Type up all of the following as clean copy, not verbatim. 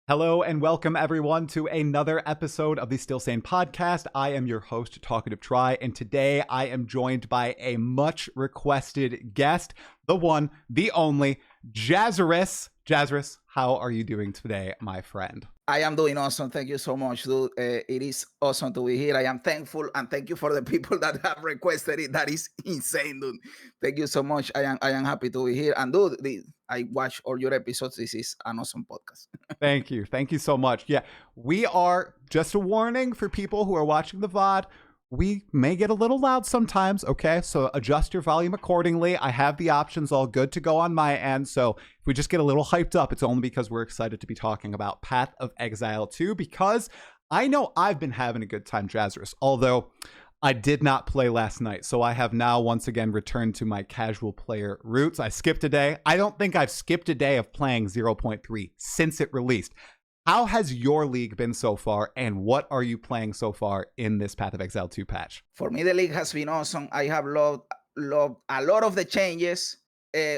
Hello and welcome everyone to another episode of the Still Sane Podcast. I am your host, Talkative Try, and today I am joined by a much requested guest, the one, the only, Jazzarus. Jazzarus, how are you doing today, my friend? I am doing awesome. Thank you so much, dude. It is awesome to be here. I am thankful, and thank you for the people that have requested it. That is insane, dude. Thank you so much. I am happy to be here. And dude, I watch all your episodes. This is an awesome podcast. Thank you. Thank you so much. Yeah, we are, just a warning for people who are watching the VOD, we may get a little loud sometimes, okay? So adjust your volume accordingly. I have the options all good to go on my end. So if we just get a little hyped up, it's only because we're excited to be talking about Path of Exile 2, because I know I've been having a good time, Jazzarus, although I did not play last night. So I have now once again returned to my casual player roots. I skipped a day. I don't think I've skipped a day of playing 0.3 since it released. How has your league been so far, and what are you playing so far in this Path of Exile 2 patch? For me, the league has been awesome. I have loved a lot of the changes.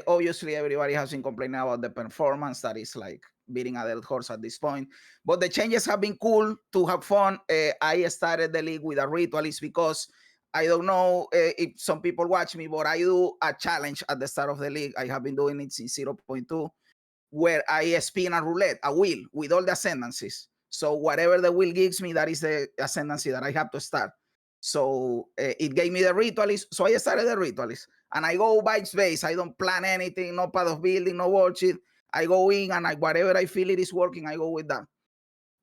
Obviously, everybody has been complaining about the performance that is like beating a dead horse at this point. But the changes have been cool to have fun. I started the league with a ritualist because I don't know if some people watch me, but I do a challenge at the start of the league. I have been doing it since 0.2. Where I spin a roulette, a wheel with all the ascendancies. So whatever the wheel gives me, that is the ascendancy that I have to start. So it gave me the ritualist. So I started the ritualist. And I go by space. I don't plan anything, no path of building, no bullshit. I go in and whatever I feel it is working, I go with that.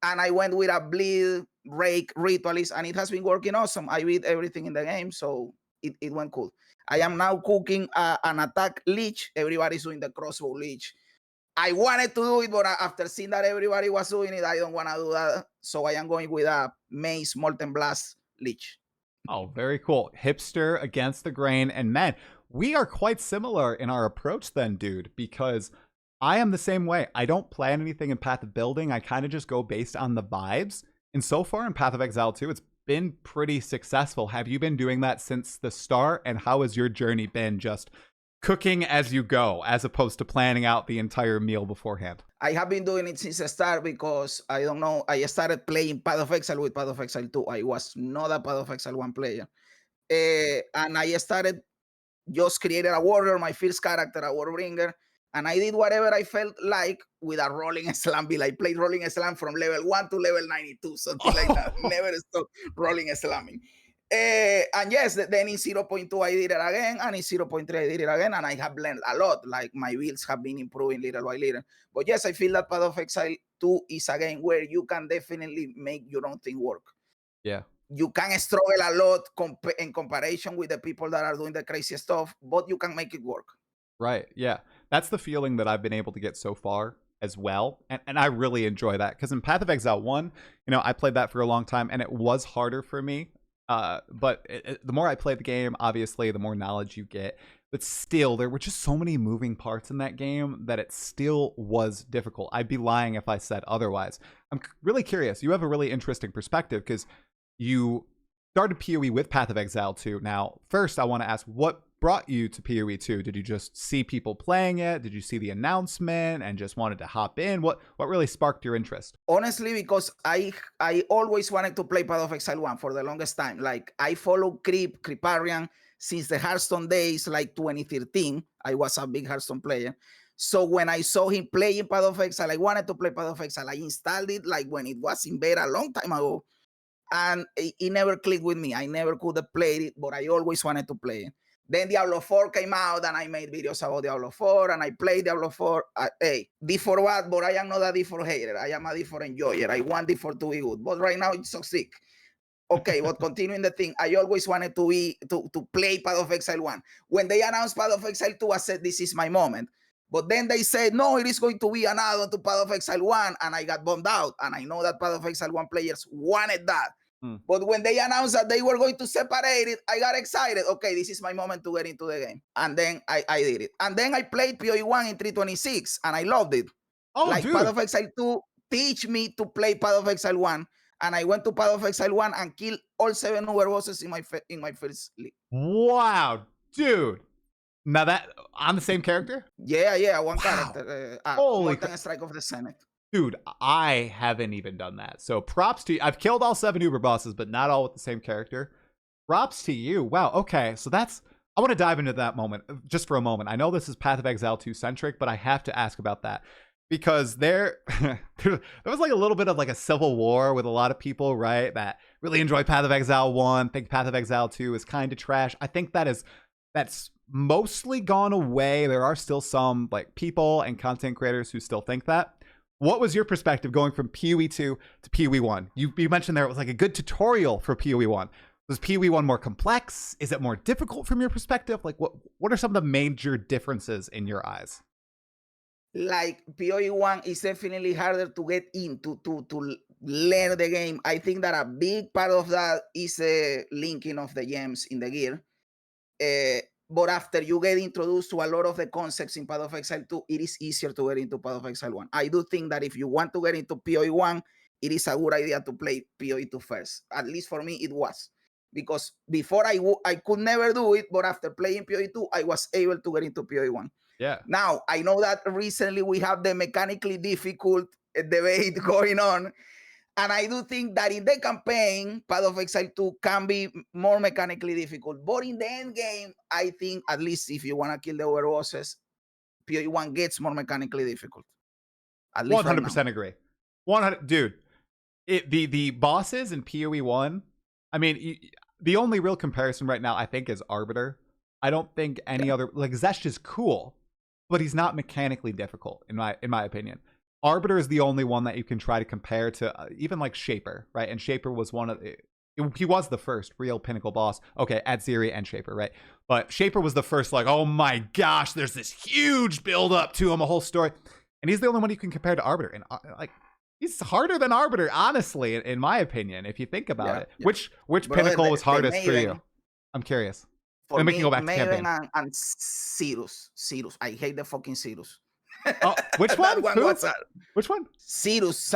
And I went with a bleed, rake, ritualist, and it has been working awesome. I beat everything in the game, so it went cool. I am now cooking an attack leech. Everybody's doing the crossbow leech. I wanted to do it, but after seeing that everybody was doing it, I don't want to do that. So I am going with a Mace Molten Blast Leech. Oh, very cool. Hipster against the grain. And man, we are quite similar in our approach then, dude, because I am the same way. I don't plan anything in Path of Building. I kind of just go based on the vibes. And so far in Path of Exile 2, it's been pretty successful. Have you been doing that since the start? And how has your journey been just cooking as you go, as opposed to planning out the entire meal beforehand? I have been doing it since the start because, I don't know, I started playing Path of Exile with Path of Exile 2. I was not a Path of Exile 1 player. And I started, just created a warrior, my first character, a warbringer, and I did whatever I felt like with a rolling slam bill. I played rolling slam from level 1 to level 92, something like that. Never stopped rolling slamming. And yes, then in 0.2 I did it again, and in 0.3 I did it again, and I have learned a lot. Like my builds have been improving little by little. But yes, I feel that Path of Exile 2 is a game where you can definitely make your own thing work. Yeah. You can struggle a lot in comparison with the people that are doing the crazy stuff, but you can make it work. Right. Yeah. That's the feeling that I've been able to get so far as well. And I really enjoy that, because in Path of Exile 1, I played that for a long time, and it was harder for me. But the more I play the game, obviously, the more knowledge you get. But still, there were just so many moving parts in that game that it still was difficult. I'd be lying if I said otherwise. I'm really curious. You have a really interesting perspective, because you started PoE with Path of Exile 2. Now, first, I want to ask, what brought you to PoE2? Did you just see people playing it? Did you see the announcement and just wanted to hop in? What really sparked your interest? Honestly, because I always wanted to play Path of Exile 1 for the longest time. Like, I follow Creeparian since the Hearthstone days, like 2013. I was a big Hearthstone player. So when I saw him playing Path of Exile, I wanted to play Path of Exile. I installed it like when it was in beta a long time ago. And it never clicked with me. I never could have played it, but I always wanted to play it. Then Diablo 4 came out, and I made videos about Diablo 4, and I played Diablo 4. Hey, D4 what? But I am not a D4 hater. I am a D4 enjoyer. I want D4 to be good. But right now, it's so sick. Okay, but continuing the thing, I always wanted to play Path of Exile 1. When they announced Path of Exile 2, I said, this is my moment. But then they said, no, it is going to be an add-on to Path of Exile 1, and I got bummed out. And I know that Path of Exile 1 players wanted that. But when they announced that they were going to separate it, I got excited. Okay, this is my moment to get into the game. And then I did it. And then I played PoE1 in 326, and I loved it. Oh, like, dude. Path of Exile 2 teach me to play Path of Exile 1. And I went to Path of Exile 1 and killed all 7 Uber bosses in my first league. Wow, dude. Now that, on the same character? Yeah, one Wow. character. Holy Strike of the Senate. Dude, I haven't even done that. So props to you. I've killed all 7 Uber bosses, but not all with the same character. Props to you. Wow. Okay. So I want to dive into that moment just for a moment. I know this is Path of Exile 2 centric, but I have to ask about that because there was like a little bit of like a civil war with a lot of people, right? That really enjoy Path of Exile 1, think Path of Exile 2 is kind of trash. I think that's mostly gone away. There are still some like people and content creators who still think that. What was your perspective going from PoE2 to PoE1? You mentioned there it was like a good tutorial for PoE1. Was PoE1 more complex? Is it more difficult from your perspective? Like what are some of the major differences in your eyes? Like PoE1 is definitely harder to get into to learn the game. I think that a big part of that is linking of the gems in the gear. But after you get introduced to a lot of the concepts in Path of Exile 2, it is easier to get into Path of Exile 1. I do think that if you want to get into PoE1, it is a good idea to play PoE2 first. At least for me, it was. Because before I could never do it, but after playing PoE2, I was able to get into PoE1. Yeah. Now, I know that recently we have the mechanically difficult debate going on. And I do think that in the campaign, Path of Exile 2 can be more mechanically difficult. But in the end game, I think, at least if you want to kill the overbosses, PoE1 gets more mechanically difficult. At least 100% right agree. 100, dude. The bosses in PoE1, I mean, the only real comparison right now, I think, is Arbiter. I don't think any other, like, Zesh is cool, but he's not mechanically difficult, in my opinion. Arbiter is the only one that you can try to compare to even like Shaper, right? And Shaper was he was the first real pinnacle boss. Okay, Atziri and Shaper, right? But Shaper was the first, like, oh my gosh, there's this huge build up to him, a whole story. And he's the only one you can compare to Arbiter. And like, he's harder than Arbiter, honestly, in my opinion, if you think about it. Yeah. Which pinnacle was hardest for you? I'm curious. For me, go back to Maven and Cirrus. I hate the fucking Cirrus. Oh, which one? Which one? Cyrus.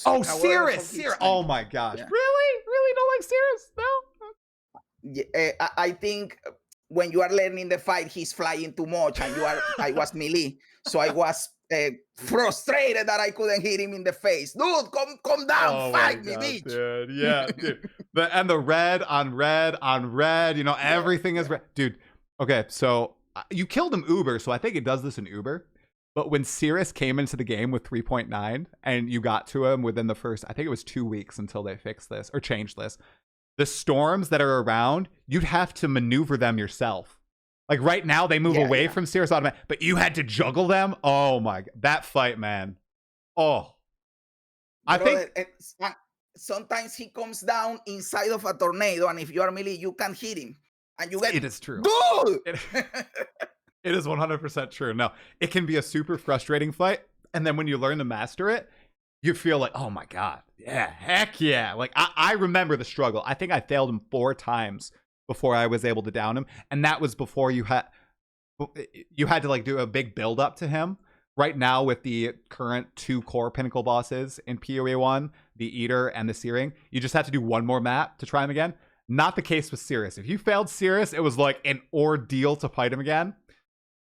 Oh, Cirrus. Oh my gosh. Yeah. Really don't like Cirrus? No? Yeah, I think when you are learning the fight, he's flying too much and I was melee. So I was frustrated that I couldn't hit him in the face. Dude, come down, fight me, bitch. Dude. Yeah, dude. And the red on red, you know, everything is red. Dude, okay, so you killed him Uber, so I think it does this in Uber. But when Cirrus came into the game with 3.9 and you got to him within the first, I think it was 2 weeks until they fixed this or changed this, the storms that are around, you'd have to maneuver them yourself. Like right now, they move away from Cirrus automatic, but you had to juggle them. Oh my, that fight, man. Oh, I think sometimes he comes down inside of a tornado, and if you are melee, you can hit him. And you get it is true. Dude! It is 100% true. No, it can be a super frustrating fight. And then when you learn to master it, you feel like, oh my God. Yeah, heck yeah. Like I remember the struggle. I think I failed him 4 times before I was able to down him. And that was before you had to like do a big build up to him. Right now with the current 2 core pinnacle bosses in PoE1, the Eater and the Searing, you just have to do 1 more map to try him again. Not the case with Cirrus. If you failed Cirrus, it was like an ordeal to fight him again.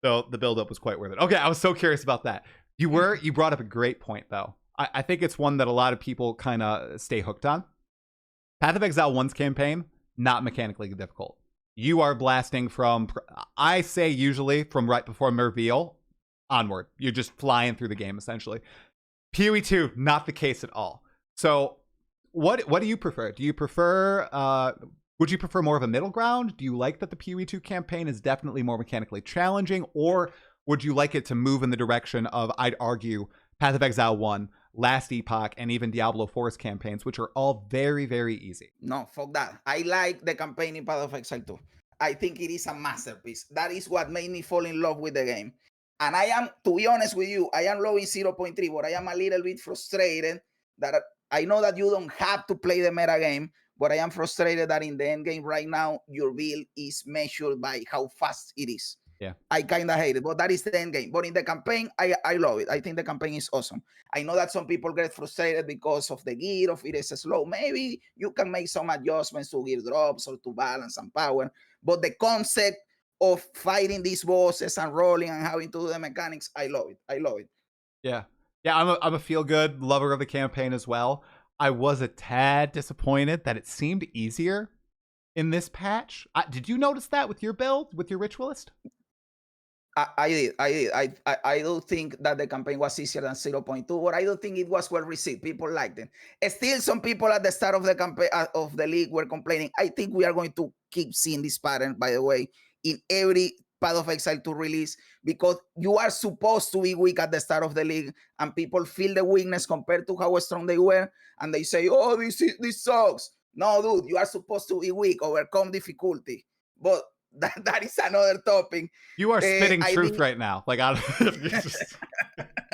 So the buildup was quite worth it. Okay, I was so curious about that. You brought up a great point, though. I think it's one that a lot of people kind of stay hooked on. Path of Exile 1's campaign, not mechanically difficult. You are blasting from, I say usually from right before reveal onward. You're just flying through the game, essentially. PoE2, not the case at all. So what do you prefer? Do you prefer... would you prefer more of a middle ground? Do you like that the PoE2 campaign is definitely more mechanically challenging? Or would you like it to move in the direction of, I'd argue, Path of Exile 1, Last Epoch, and even Diablo 4's campaigns, which are all very, very easy? No, fuck that. I like the campaign in Path of Exile 2. I think it is a masterpiece. That is what made me fall in love with the game. And I am, to be honest with you, I am low in 0.3, but I am a little bit frustrated that I know that you don't have to play the meta game, but I am frustrated that in the end game right now, your build is measured by how fast it is. Yeah, I kind of hate it, but that is the end game. But in the campaign, I love it. I think the campaign is awesome. I know that some people get frustrated because of the gear, of it is slow. Maybe you can make some adjustments to gear drops or to balance and power. But the concept of fighting these bosses and rolling and having to do the mechanics, I love it. Yeah. Yeah, I'm a feel-good lover of the campaign as well. I was a tad disappointed that it seemed easier in this patch. Did you notice that with your build, with your ritualist? I did. I do think that the campaign was easier than 0.2, but I don't think it was well received. People liked it. Still, some people at the start of the campaign of the league were complaining. I think we are going to keep seeing this pattern, by the way, in every Path of Exile 2 release, because you are supposed to be weak at the start of the league, and people feel the weakness compared to how strong they were, and they say, "Oh, this sucks." No, dude, you are supposed to be weak, overcome difficulty, but that is another topic. You are spitting truth think, right now. Like, I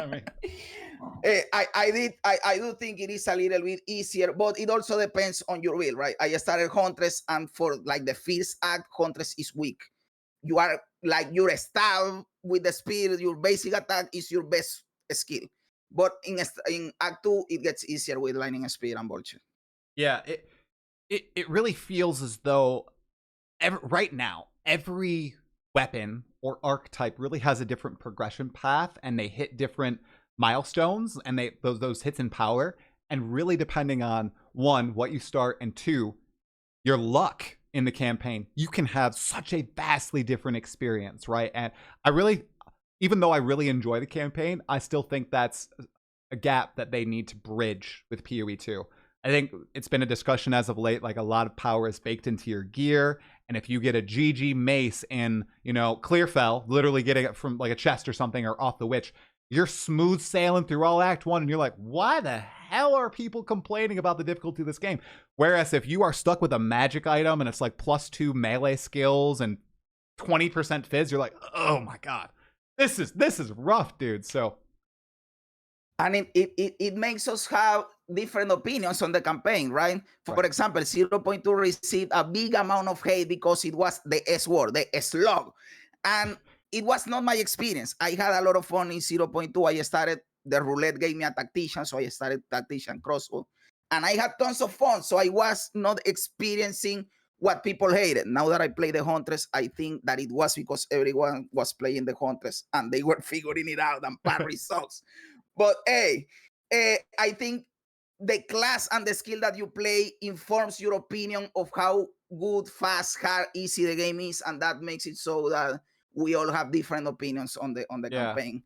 mean, I do think it is a little bit easier, but it also depends on your build, right? I started Huntress, and for like the first act, Huntress is weak. You are like your stab with the speed, your basic attack is your best skill. But in Act 2, it gets easier with lightning speed and vulture. Yeah, it really feels as though right now, every weapon or archetype really has a different progression path, and they hit different milestones, and those hits in power, and really depending on one, what you start, and two, your luck in the campaign, you can have such a vastly different experience, right? And even though I really enjoy the campaign, I still think that's a gap that they need to bridge with PoE2. I think it's been a discussion as of late, like a lot of power is baked into your gear. And if you get a GG mace in, Clearfell, literally getting it from like a chest or something or off the witch, you're smooth sailing through all Act 1, and you're like, why the hell are people complaining about the difficulty of this game? Whereas if you are stuck with a magic item and it's like +2 melee skills and 20% fizz, you're like, oh my god, this is rough, dude. So, and it makes us have different opinions on the campaign, right? For example, 0.2 received a big amount of hate because it was the S word, the slug. And it was not my experience. I had a lot of fun in 0.2. I started, the roulette gave me a tactician, so I started tactician crossbow. And I had tons of fun, so I was not experiencing what people hated. Now that I play the Huntress, I think that it was because everyone was playing the Huntress and they were figuring it out, and parry sucks. But hey, I think the class and the skill that you play informs your opinion of how good, fast, hard, easy the game is, and that makes it so that we all have different opinions on the campaign.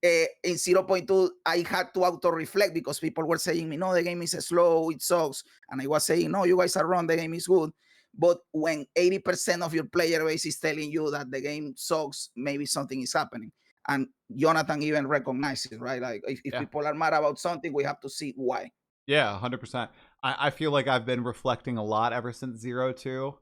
In 0.2, I had to auto-reflect because people were saying me, no, the game is slow, it sucks. And I was saying, no, you guys are wrong, the game is good. But when 80% of your player base is telling you that the game sucks, maybe something is happening. And Jonathan even recognizes, right? Like if people are mad about something, we have to see why. Yeah, 100%. I feel like I've been reflecting a lot ever since 0.2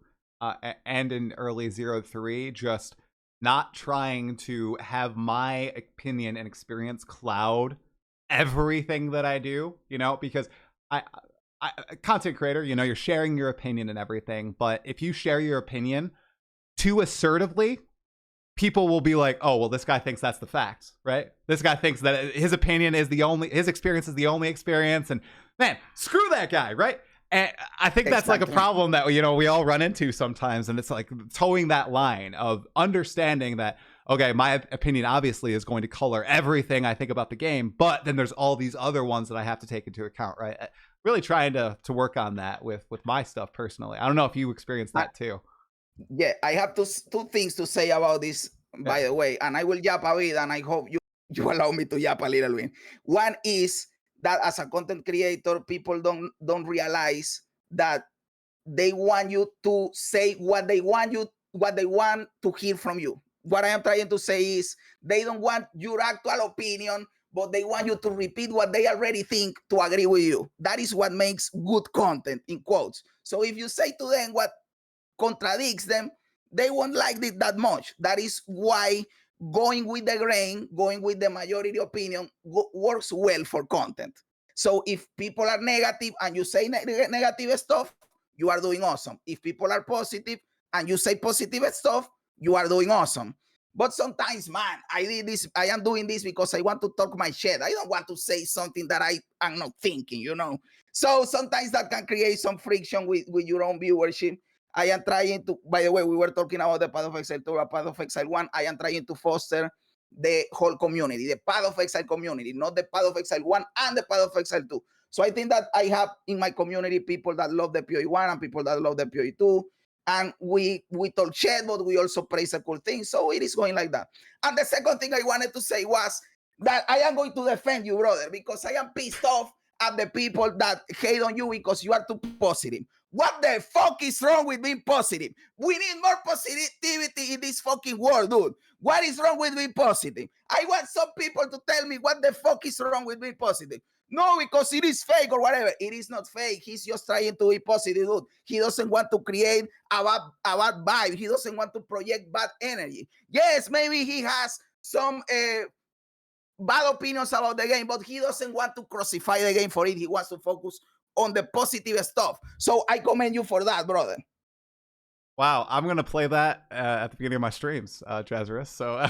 and in early 0.3, just not trying to have my opinion and experience cloud everything that I do, because I content creator, you're sharing your opinion and everything, but if you share your opinion too assertively, people will be like, oh, well, this guy thinks that's the fact, right? This guy thinks that his opinion is his experience is the only experience, and man, screw that guy, right? And I think that's like a problem that, we all run into sometimes. And it's like towing that line of understanding that, okay, my opinion obviously is going to color everything I think about the game, but then there's all these other ones that I have to take into account, right? Really trying to work on that with my stuff personally. I don't know if you experienced that too. Yeah, I have two things to say about this, by the way, and I will yap a bit, and I hope you allow me to yap a little bit. One is that as a content creator, people don't realize that they want you to say what they want to hear from you. What I am trying to say is they don't want your actual opinion, but they want you to repeat what they already think to agree with you. That is what makes good content, in quotes. So if you say to them what contradicts them, they won't like it that much. That is why going with the grain, going with the majority opinion works well for content. So if people are negative and you say negative stuff, you are doing awesome. If people are positive and you say positive stuff, you are doing awesome. But sometimes, man, I am doing this because I want to talk my shit. I don't want to say something that I am not thinking, So sometimes that can create some friction with your own viewership. I am trying to, by the way, we were talking about the Path of Exile 2, Path of Exile 1. I am trying to foster the whole community, the Path of Exile community, not the Path of Exile 1 and the Path of Exile 2. So I think that I have in my community people that love the PoE1 and people that love the PoE2. And we talk shit, but we also praise a cool thing. So it is going like that. And the second thing I wanted to say was that I am going to defend you, brother, because I am pissed off at the people that hate on you because you are too positive. What the fuck is wrong with being positive? We need more positivity in this fucking world, dude. What is wrong with being positive? I want some people to tell me what the fuck is wrong with being positive. No, because it is fake or whatever. It is not fake. He's just trying to be positive, dude. He doesn't want to create a bad vibe. He doesn't want to project bad energy. Yes, maybe he has some bad opinions about the game, but he doesn't want to crucify the game for it. He wants to focus on the positive stuff. So I commend you for that, brother. Wow, I'm gonna play that at the beginning of my streams, Jazzarus. So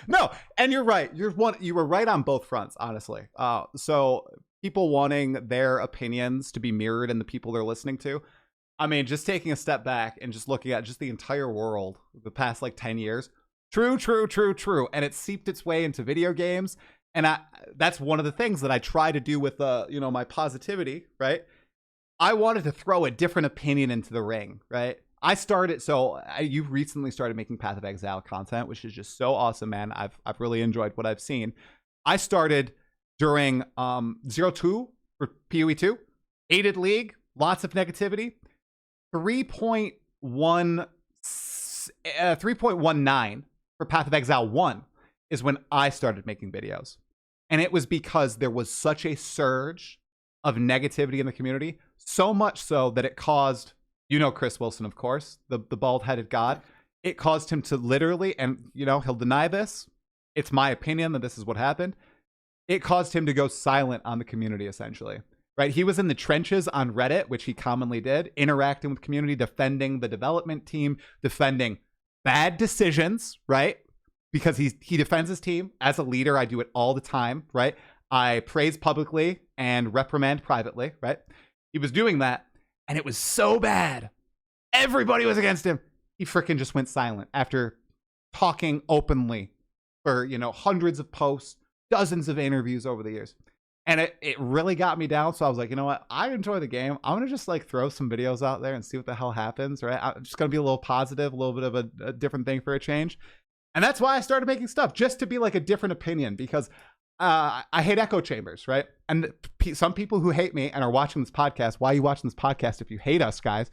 no, and you're right. You were right on both fronts, honestly. So people wanting their opinions to be mirrored in the people they're listening to. I mean, just taking a step back and just looking at just the entire world, the past like 10 years. True. And it seeped its way into video games. And that's one of the things that I try to do with my positivity, right? I wanted to throw a different opinion into the ring, right? You recently started making Path of Exile content, which is just so awesome, man. I've really enjoyed what I've seen. I started during 0.2 for PoE2, aided league, lots of negativity. 3.19 for Path of Exile 1 is when I started making videos. And it was because there was such a surge of negativity in the community, so much so that it caused, Chris Wilson, of course, the bald-headed god, it caused him to literally, and he'll deny this, it's my opinion that this is what happened, it caused him to go silent on the community, essentially, right? He was in the trenches on Reddit, which he commonly did, interacting with the community, defending the development team, defending bad decisions, right? Because he defends his team. As a leader, I do it all the time, right? I praise publicly and reprimand privately, right? He was doing that, and it was so bad. Everybody was against him. He freaking just went silent after talking openly for, hundreds of posts, dozens of interviews over the years. And it really got me down. So I was like, you know what? I enjoy the game. I'm going to just throw some videos out there and see what the hell happens, right? I'm just going to be a little positive, a little bit of a different thing for a change. And that's why I started making stuff, just to be a different opinion, because I hate echo chambers, right? And some people who hate me and are watching this podcast, why are you watching this podcast if you hate us, guys?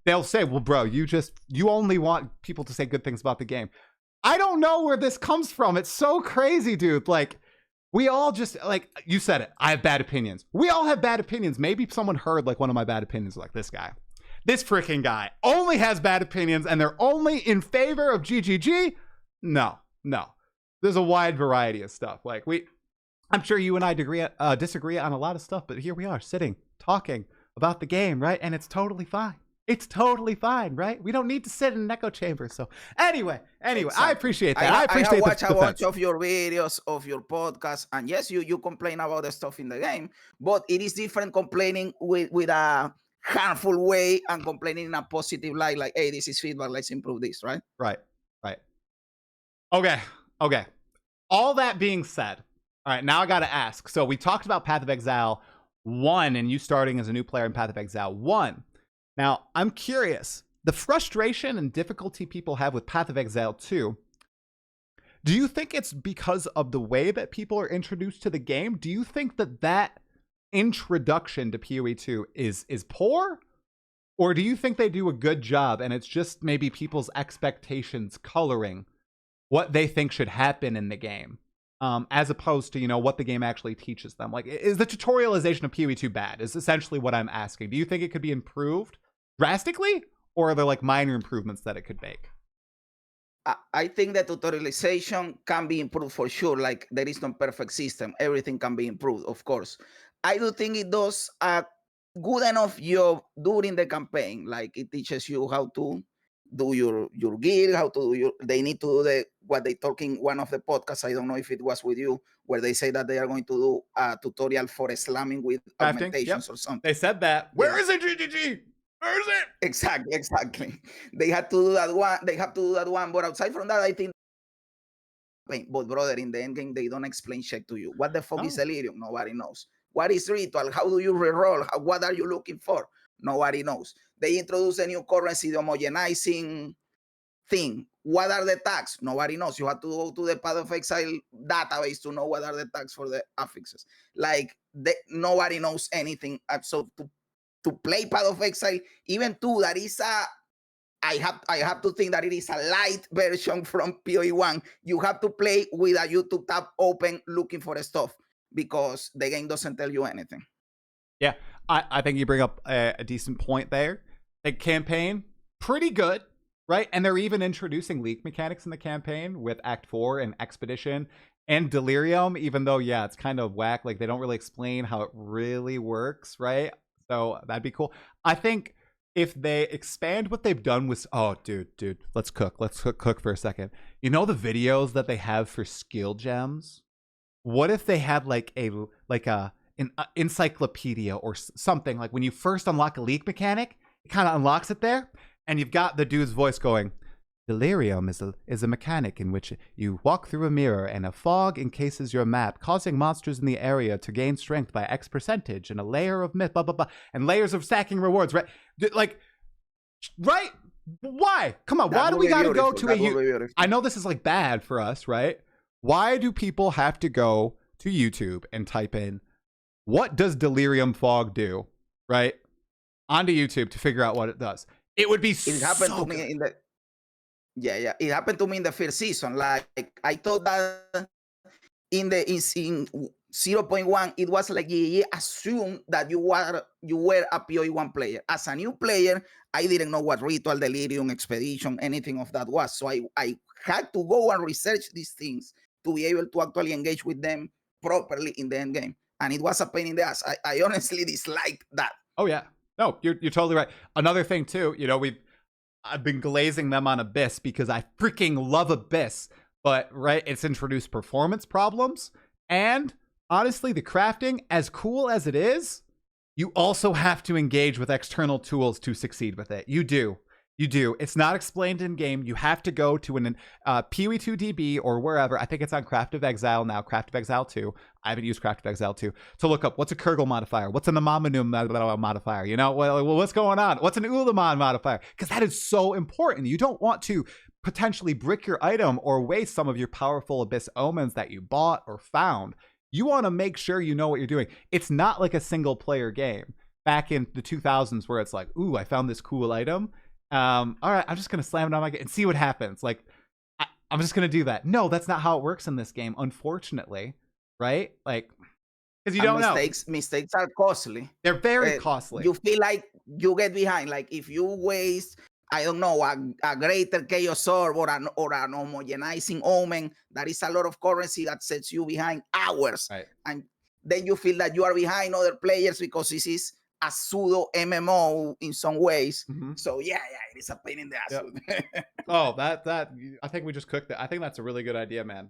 They'll say, well, bro, you only want people to say good things about the game. I don't know where this comes from. It's so crazy, dude. We all just, you said it, I have bad opinions. We all have bad opinions. Maybe someone heard one of my bad opinions, this guy. This freaking guy only has bad opinions and they're only in favor of GGG. No. There's a wide variety of stuff. I'm sure you and I disagree on a lot of stuff, but here we are sitting, talking about the game, right? And it's totally fine. It's totally fine, right? We don't need to sit in an echo chamber. So anyway, exactly. I appreciate that. I appreciate I have watched of your videos, of your podcast, and yes, you complain about the stuff in the game, but it is different complaining with a harmful way and complaining in a positive light, hey, this is feedback, let's improve this, right? Right. Okay. All that being said, all right, now I got to ask. So we talked about Path of Exile 1 and you starting as a new player in Path of Exile 1. Now, I'm curious, the frustration and difficulty people have with Path of Exile 2, do you think it's because of the way that people are introduced to the game? Do you think that introduction to PoE2 is poor? Or do you think they do a good job and it's just maybe people's expectations coloring what they think should happen in the game, as opposed to, what the game actually teaches them? Is the tutorialization of PoE2 bad? Is essentially what I'm asking. Do you think it could be improved drastically, or are there minor improvements that it could make? I think that tutorialization can be improved for sure. There is no perfect system. Everything can be improved, of course. I do think it does a good enough job during the campaign. It teaches you how to do your gear, how to do they need to do what they talk in one of the podcasts. I don't know if it was with you, where they say that they are going to do a tutorial for slamming with augmentations or something. They said that. Where is it, GGG? Where is it? Exactly. They have to do that one. But outside from that, I think campaign. But brother, in the end game, they don't explain shit to you. What the fuck is Oh. Elerium? Nobody knows. What is ritual? How do you reroll? What are you looking for? Nobody knows. They introduce a new currency, the homogenizing thing. What are the tags? Nobody knows. You have to go to the Path of Exile database to know what are the tags for the affixes. Like nobody knows anything. So to play Path of Exile, even too, that is I have to think that it is a light version from PoE1. You have to play with a YouTube tab open looking for stuff because the game doesn't tell you anything. Yeah, I think you bring up a decent point there. The campaign, pretty good, right? And they're even introducing leak mechanics in the campaign with Act 4 and Expedition and Delirium, even though, yeah, it's kind of whack. Like, they don't really explain how it really works, right? So that'd be cool. I think if they expand what they've done with... Oh, dude, let's cook. Let's cook for a second. You know the videos that they have for skill gems? What if they had like an encyclopedia or something? Like when you first unlock a leak mechanic, it kind of unlocks it there, and you've got the dude's voice going, Delirium is a mechanic in which you walk through a mirror and a fog encases your map, causing monsters in the area to gain strength by X percentage, and a layer of myth, blah, blah, blah, and layers of stacking rewards, right? Like, right? Why? Come on, why do we gotta go to a... I know this is like bad for us, right? Why do people have to go to YouTube and type in, what does Delirium Fog do, right? Onto YouTube to figure out what it does. It would be It happened to me in the... Yeah. It happened to me in the first season. Like I thought that in 0.1, it was like you assume that you were a PoE1 player. As a new player, I didn't know what Ritual, Delirium, Expedition, anything of that was. So I had to go and research these things to be able to actually engage with them properly in the end game. And it was a pain in the ass. I honestly disliked that. Oh yeah. No, you're totally right. Another thing too, I've been glazing them on Abyss because I freaking love Abyss, but right, it's introduced performance problems, and honestly, the crafting, as cool as it is, you also have to engage with external tools to succeed with it. You do. It's not explained in game. You have to go to an PoE2 DB or wherever. I think it's on Path of Exile now, Path of Exile 2. I haven't used Path of Exile 2. To look up what's a Kurgle modifier, what's an Amamanum modifier, what's going on? What's an Ulaman modifier? Because that is so important. You don't want to potentially brick your item or waste some of your powerful Abyss omens that you bought or found. You want to make sure you know what you're doing. It's not like a single player game back in the 2000s where it's like, ooh, I found this cool item. All right, I'm just gonna slam it on my game and see what happens. Like, I'm just gonna do that. No, that's not how it works in this game, unfortunately, right? Like, because you don't know. Mistakes are costly. They're very costly. You feel like you get behind. Like if you waste, I don't know, a greater chaos orb or an homogenizing omen, that is a lot of currency that sets you behind hours, right? And then you feel that you are behind other players because this is a pseudo MMO in some ways. Mm-hmm. So yeah, it is a pain in the ass. Yep. Oh, that I think we just cooked it. I think that's a really good idea, man.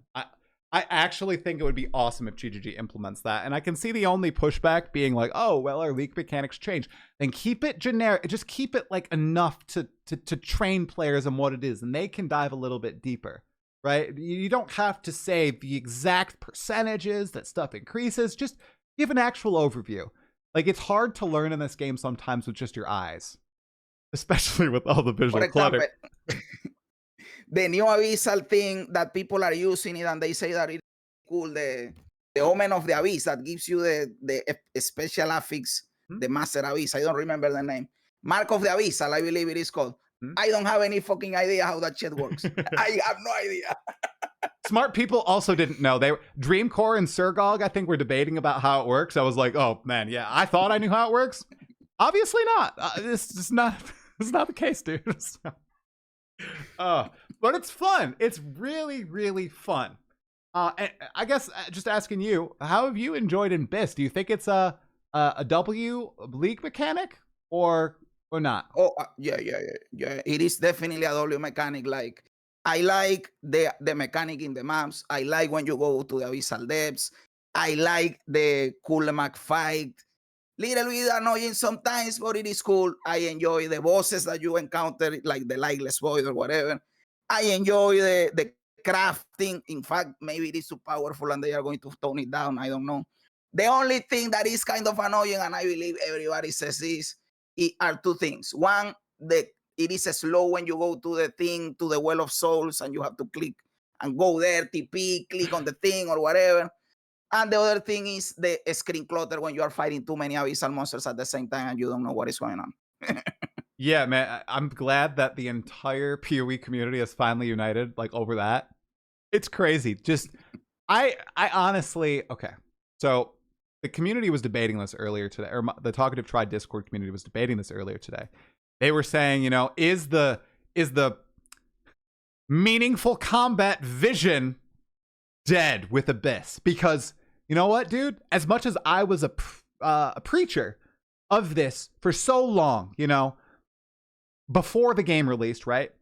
I actually think it would be awesome if GGG implements that. And I can see the only pushback being like, oh, well, our leak mechanics change. Then keep it generic. Just keep it like enough to train players on what it is, and they can dive a little bit deeper, right? You don't have to say the exact percentages that stuff increases. Just give an actual overview. Like, it's hard to learn in this game sometimes with just your eyes, especially with all the visual clutter. The new Abyssal thing that people are using it, and they say that it's cool, the Omen of the Abyss that gives you the special affix, the Master Abyss. I don't remember the name. Mark of the Abyssal, I believe it is called. I don't have any fucking idea how that shit works. I have no idea. Smart people also didn't know. Dreamcore and Surgog, I think, were debating about how it works. I was like, oh man, yeah, I thought I knew how it works. Obviously not. This is not the case, dude. But it's fun. It's really, really fun. And I guess just asking you, how have you enjoyed in Abyss? Do you think it's a W league mechanic or not? Oh, yeah. It is definitely a W mechanic. Like, I like the mechanic in the maps. I like when you go to the Abyssal Depths. I like the Kulmak fight. Little bit annoying sometimes, but it is cool. I enjoy the bosses that you encounter, like the Lightless Void or whatever. I enjoy the crafting. In fact, maybe it is too powerful and they are going to tone it down. I don't know. The only thing that is kind of annoying, and I believe everybody says this, are two things. One, it is slow when you go to the thing, to the Well of Souls, and you have to click and go there, TP, click on the thing or whatever. And the other thing is the screen clutter when you are fighting too many abyssal monsters at the same time and you don't know what is going on. Yeah, man, I'm glad that the entire PoE community is finally united, like, over that. It's crazy. Just, I honestly, okay. So the community was debating this earlier today, or the Talkative Tried Discord community was debating this earlier today. They were saying, you know, is the meaningful combat vision dead with Abyss? Because, you know what, dude? As much as I was a preacher of this for so long, you know, before the game released, right?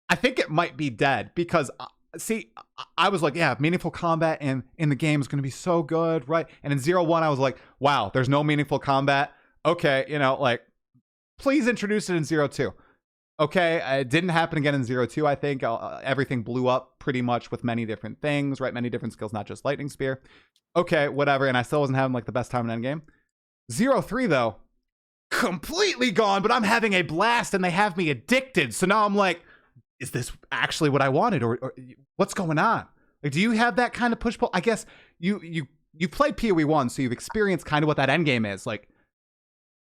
I think it might be dead because, see, I was like, yeah, meaningful combat in the game is going to be so good, right? And in 0-1, I was like, wow, there's no meaningful combat. Okay, you know, like, please introduce it in 0-2. Okay, it didn't happen again in 0-2, I think. Everything blew up pretty much with many different things, right? Many different skills, not just Lightning Spear. Okay, whatever, and I still wasn't having, like, the best time in Endgame. 0-3, though, completely gone, but I'm having a blast, and they have me addicted. So now I'm like, is this actually what I wanted, or what's going on? Like, do you have that kind of push-pull? I guess you played PoE1, so you've experienced kind of what that endgame is. Like,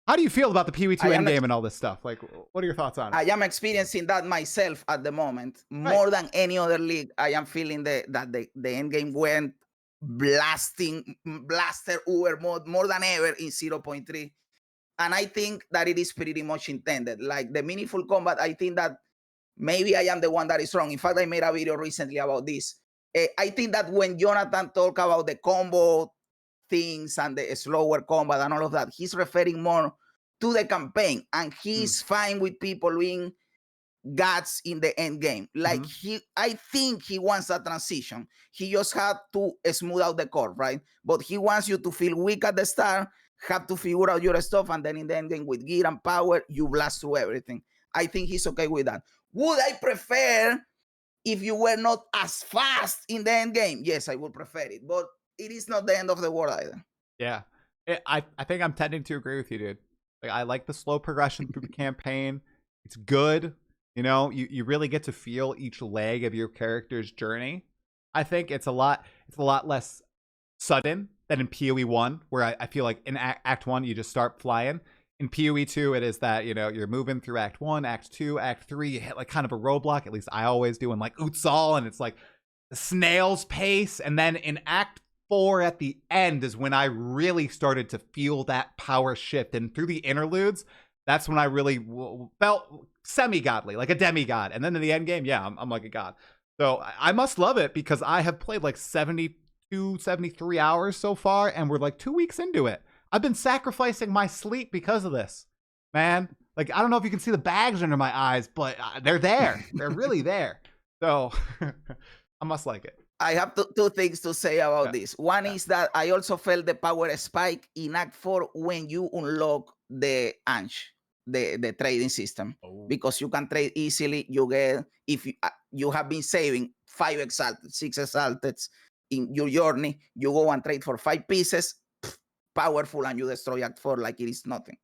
how do you feel about the PoE2 endgame and all this stuff? Like, what are your thoughts on it? I am experiencing that myself at the moment. More than any other league, I am feeling that the endgame went blaster uber mode more than ever in 0.3. And I think that it is pretty much intended. Like, the meaningful combat, I think that maybe I am the one that is wrong. In fact, I made a video recently about this. I think that when Jonathan talked about the combo things and the slower combat and all of that, he's referring more to the campaign, and he's fine with people being gods in the end game. Like, I think he wants a transition. He just had to smooth out the core, right? But he wants you to feel weak at the start, have to figure out your stuff, and then in the end game with gear and power, you blast through everything. I think he's okay with that. Would I prefer if you were not as fast in the end game? Yes, I would prefer it, but it is not the end of the world either. Yeah, I think I'm tending to agree with you, dude. Like, I like the slow progression through the campaign. It's good. You know, you really get to feel each leg of your character's journey. I think it's a lot less sudden than in PoE1, where I feel like in Act 1, you just start flying. In PoE2, it is that, you know, you're moving through Act 1, Act 2, Act 3, you hit like kind of a roadblock, at least I always do, in like Utsal, and it's like the snail's pace. And then in Act 4 at the end is when I really started to feel that power shift. And through the interludes, that's when I really felt semi-godly, like a demigod. And then in the end game, yeah, I'm like a god. So I must love it because I have played like 72, 73 hours so far, and we're like 2 weeks into it. I've been sacrificing my sleep because of this, man. Like, I don't know if you can see the bags under my eyes, but they're there. They're really there. So I must like it. I have two things to say about this. One is that I also felt the power spike in Act 4 when you unlock the Ange, the trading system, because you can trade easily. You get, if you have been saving 5 exalted, 6 exalted in your journey, you go and trade for 5 pieces, powerful, and you destroy Act 4 like it is nothing.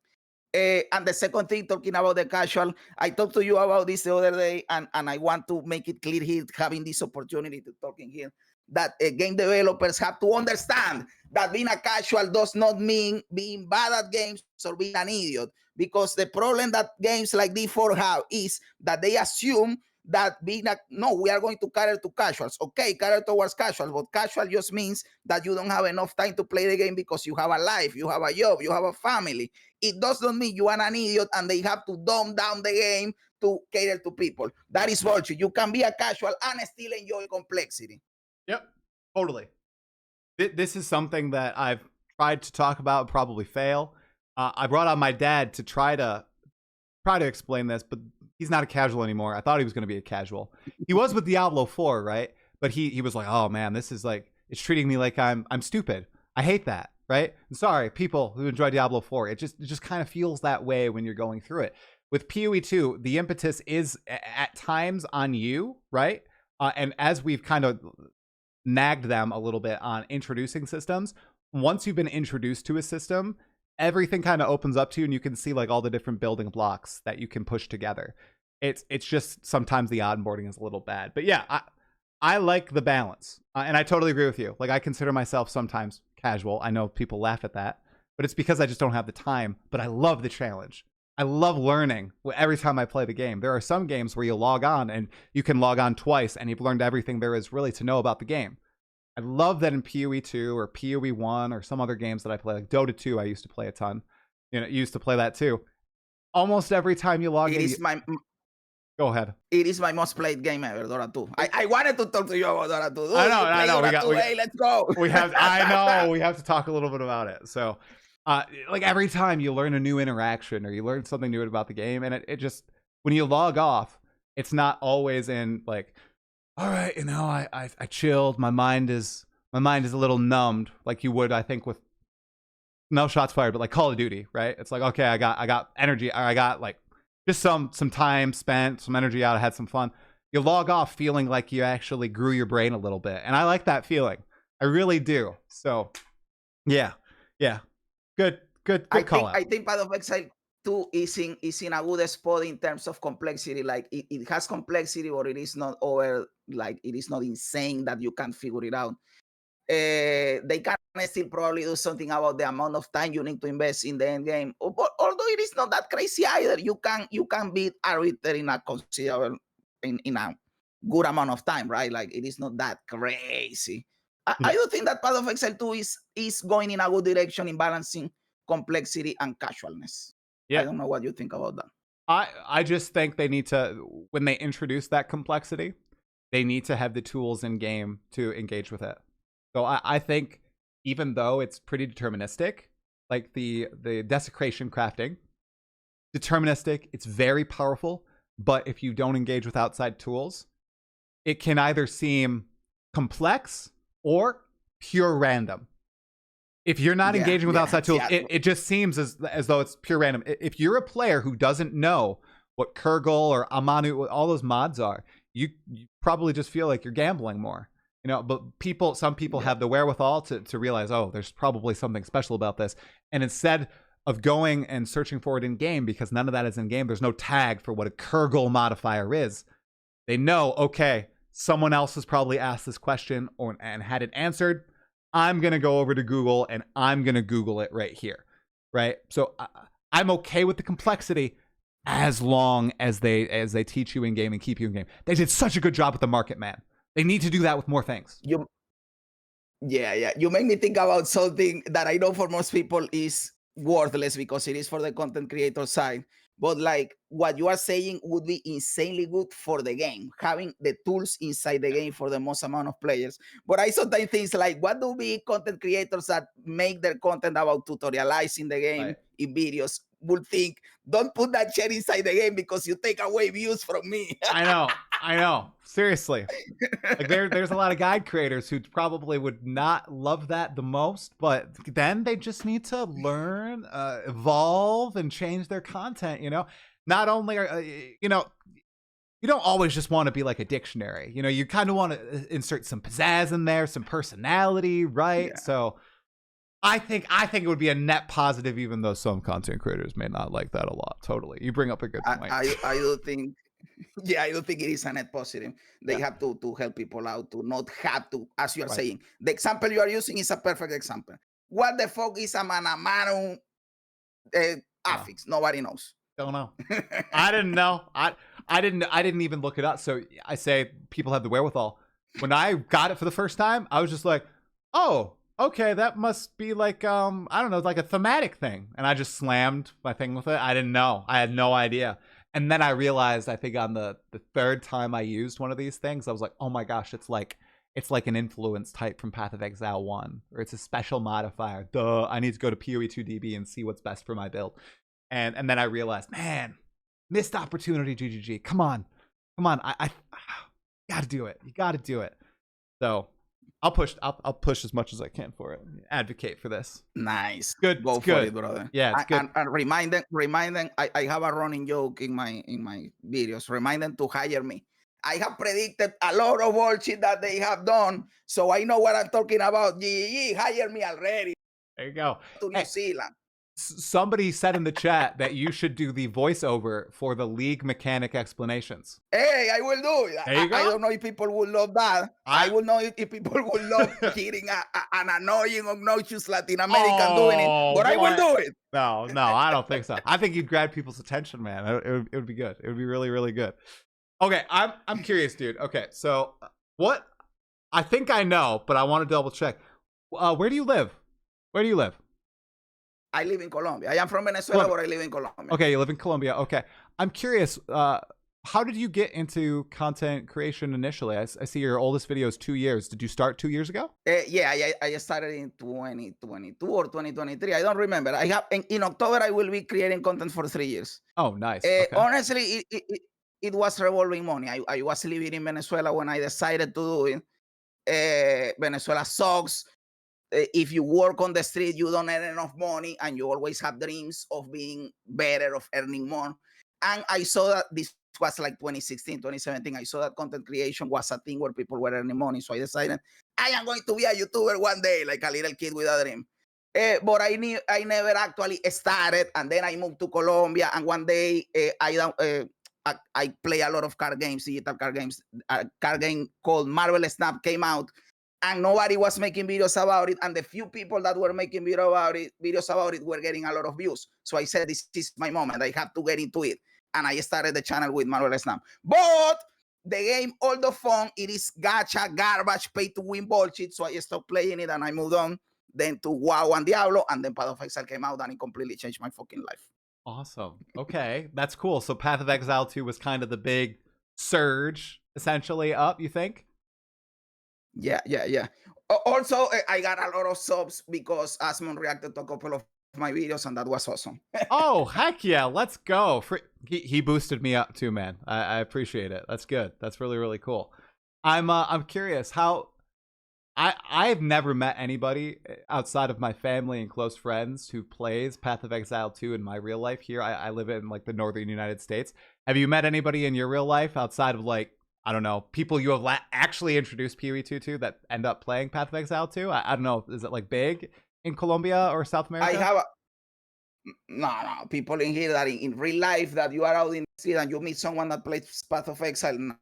And the second thing, talking about the casual, I talked to you about this the other day, and I want to make it clear here, having this opportunity to talk in here, that game developers have to understand that being a casual does not mean being bad at games or being an idiot, because the problem that games like D4 have is that they assume that being no, we are going to cater to casuals. Okay, cater towards casuals, but casual just means that you don't have enough time to play the game because you have a life, you have a job, you have a family. It does not mean you are an idiot and they have to dumb down the game to cater to people. That is bullshit. You can be a casual and still enjoy complexity. Yep, totally. This is something that I've tried to talk about, probably fail. I brought on my dad to try to explain this, but he's not a casual anymore. I thought he was going to be a casual. He was with Diablo 4, right? But he was like, oh man, this is like, it's treating me like I'm stupid. I hate that, right? I'm sorry, people who enjoy Diablo 4. It just kind of feels that way when you're going through it. With PoE2, the impetus is at times on you, right? And as we've kind of nagged them a little bit on introducing systems, once you've been introduced to a system, everything kind of opens up to you, and you can see like all the different building blocks that you can push together. It's just sometimes the onboarding is a little bad. But yeah, I like the balance. And I totally agree with you. Like, I consider myself sometimes casual. I know people laugh at that, but it's because I just don't have the time. But I love the challenge. I love learning every time I play the game. There are some games where you log on and you can log on twice and you've learned everything there is really to know about the game. I love that in PoE2 or PoE1 or some other games that I play, like Dota 2, I used to play a ton. You used to play that too. Almost every time you log in, go ahead. It is my most played game ever, Dota 2. I wanted to talk to you about Dota 2. I know. Hey, let's go. I know. We have to talk a little bit about it. So, like every time you learn a new interaction or you learn something new about the game, and it just, when you log off, it's not always in like, all right, I chilled. My mind is a little numbed, like you would, I think, with no shots fired, but like Call of Duty, right? It's like, okay, I got energy, or I got like just some time spent, some energy out, I had some fun. You log off feeling like you actually grew your brain a little bit, and I like that feeling. I really do. So, yeah. Good call out. I think Path of Exile 2 is in a good spot in terms of complexity. Like it has complexity, but it is not over. Like it is not insane that you can't figure it out. They can still probably do something about the amount of time you need to invest in the end game. But although it is not that crazy either, you can beat Arbiter in a considerable in a good amount of time, right? Like it is not that crazy. I do think that Path of Exile 2 is going in a good direction in balancing complexity and casualness. Yeah. I don't know what you think about that. I just think they need to, when they introduce that complexity, they need to have the tools in game to engage with it. So I think even though it's pretty deterministic, like the desecration crafting, deterministic, it's very powerful, but if you don't engage with outside tools, it can either seem complex or pure random. If you're not engaging with outside tools, it just seems as though it's pure random. If you're a player who doesn't know what Kurgle or Amanu, what all those mods are, you probably just feel like you're gambling more. But some people have the wherewithal to realize, oh, there's probably something special about this. And instead of going and searching for it in game, because none of that is in game, there's no tag for what a Kurgle modifier is. They know, okay, someone else has probably asked this question and had it answered. I'm going to go over to Google and I'm going to Google it right here. Right. So I'm okay with the complexity as long as they teach you in game and keep you in game. They did such a good job with the market, man. They need to do that with more things. You make me think about something that I know for most people is worthless because it is for the content creator side. But like what you are saying would be insanely good for the game, having the tools inside the game for the most amount of players. But I sometimes think like, what do we content creators that make their content about tutorializing the game in videos would think, don't put that shit inside the game because you take away views from me. I know. Seriously. Like there's a lot of guide creators who probably would not love that the most, but then they just need to learn, evolve, and change their content, Not only are, you don't always just want to be like a dictionary. You kind of want to insert some pizzazz in there, some personality, right? Yeah. So I think it would be a net positive, even though some content creators may not like that a lot. Totally. You bring up a good point. I do think, I do think it is a net positive. They have to help people out to not have to, as you are saying. The example you are using is a perfect example. What the fuck is a mano affix? Nobody knows. Don't know. I didn't know. I didn't even look it up. So I say people have the wherewithal. When I got it for the first time, I was just like, oh, okay, that must be like, I don't know, like a thematic thing. And I just slammed my thing with it. I didn't know. I had no idea. And then I realized, I think on the third time I used one of these things, I was like, oh my gosh, it's like an influence type from Path of Exile 1, or it's a special modifier. Duh, I need to go to PoE2 DB and see what's best for my build. And then I realized, man, missed opportunity, GGG. Come on. I gotta do it. You gotta do it. So I'll push as much as I can for it. Advocate for this. Nice. Good. Go it's for good. it, brother. Yeah, it's good. And remind them. I have a running joke in my videos. Remind them to hire me. I have predicted a lot of bullshit that they have done, so I know what I'm talking about. GG, hire me already. There you go. To New Zealand. Somebody said in the chat that you should do the voiceover for the League mechanic explanations. Hey, I will do it. I don't know if people will love that. I will know if people will love hearing an annoying, obnoxious Latin American doing it, but I will do it. No, I don't think so. I think you'd grab people's attention, man. It would be good. It would be really, really good. Okay, I'm curious, dude. Okay, so what? I think I know, but I want to double check. Where do you live? Where do you live? I live in Colombia. I am from Venezuela, but I live in Colombia. Okay, you live in Colombia. Okay. I'm curious, how did you get into content creation initially? I see your oldest video is 2 years. Did you start 2 years ago? Yeah, I started in 2022 or 2023. I don't remember. I have in October, I will be creating content for 3 years. Oh, nice. Okay. Honestly, it was revolving money. I was living in Venezuela when I decided to do it. Venezuela sucks. If you work on the street, you don't earn enough money, and you always have dreams of being better, of earning more. And I saw that this was like 2016, 2017. I saw that content creation was a thing where people were earning money. So I decided I am going to be a YouTuber one day, like a little kid with a dream. But I never actually started. And then I moved to Colombia. And one day I play a lot of card games, digital card games. A card game called Marvel Snap came out. And nobody was making videos about it. And the few people that were making videos about it were getting a lot of views. So I said, this is my moment. I have to get into it. And I started the channel with Marvel Snap. But the game, all the fun, it is gacha, garbage, pay to win bullshit. So I stopped playing it and I moved on then to WoW and Diablo. And then Path of Exile came out and it completely changed my fucking life. Awesome. Okay, that's cool. So Path of Exile 2 was kind of the big surge, essentially, up, you think? Yeah. Also, I got a lot of subs because Asmon reacted to a couple of my videos, and that was awesome. Oh, heck yeah. Let's go. He boosted me up too, man. I appreciate it. That's good. That's really, really cool. I'm curious how I've never met anybody outside of my family and close friends who plays Path of Exile 2 in my real life here. I live in like the northern United States. Have you met anybody in your real life outside of like, I don't know, people you have actually introduced PoE2 to that end up playing Path of Exile 2? I don't know. Is it like big in Colombia or South America? I have no people in here that in real life that you are out in the street and you meet someone that plays Path of Exile. No,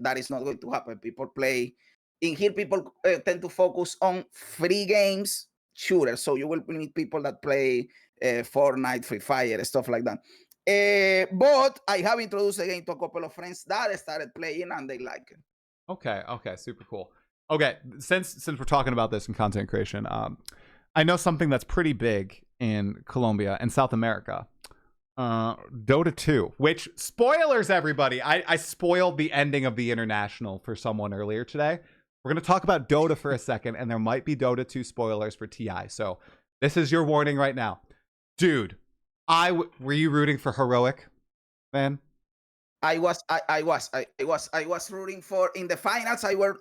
that is not going to happen. People play in here. People tend to focus on free games, shooters. So you will meet people that play Fortnite, Free Fire, stuff like that. But I have introduced the game to a couple of friends that started playing and they like it. Okay, super cool. Okay, since we're talking about this in content creation, I know something that's pretty big in Colombia and South America. Dota 2, which, spoilers, everybody. I spoiled the ending of the International for someone earlier today. We're going to talk about Dota for a second, and there might be Dota 2 spoilers for TI. So this is your warning right now. Dude, were you rooting for Heroic, man? I was rooting for, in the finals, I was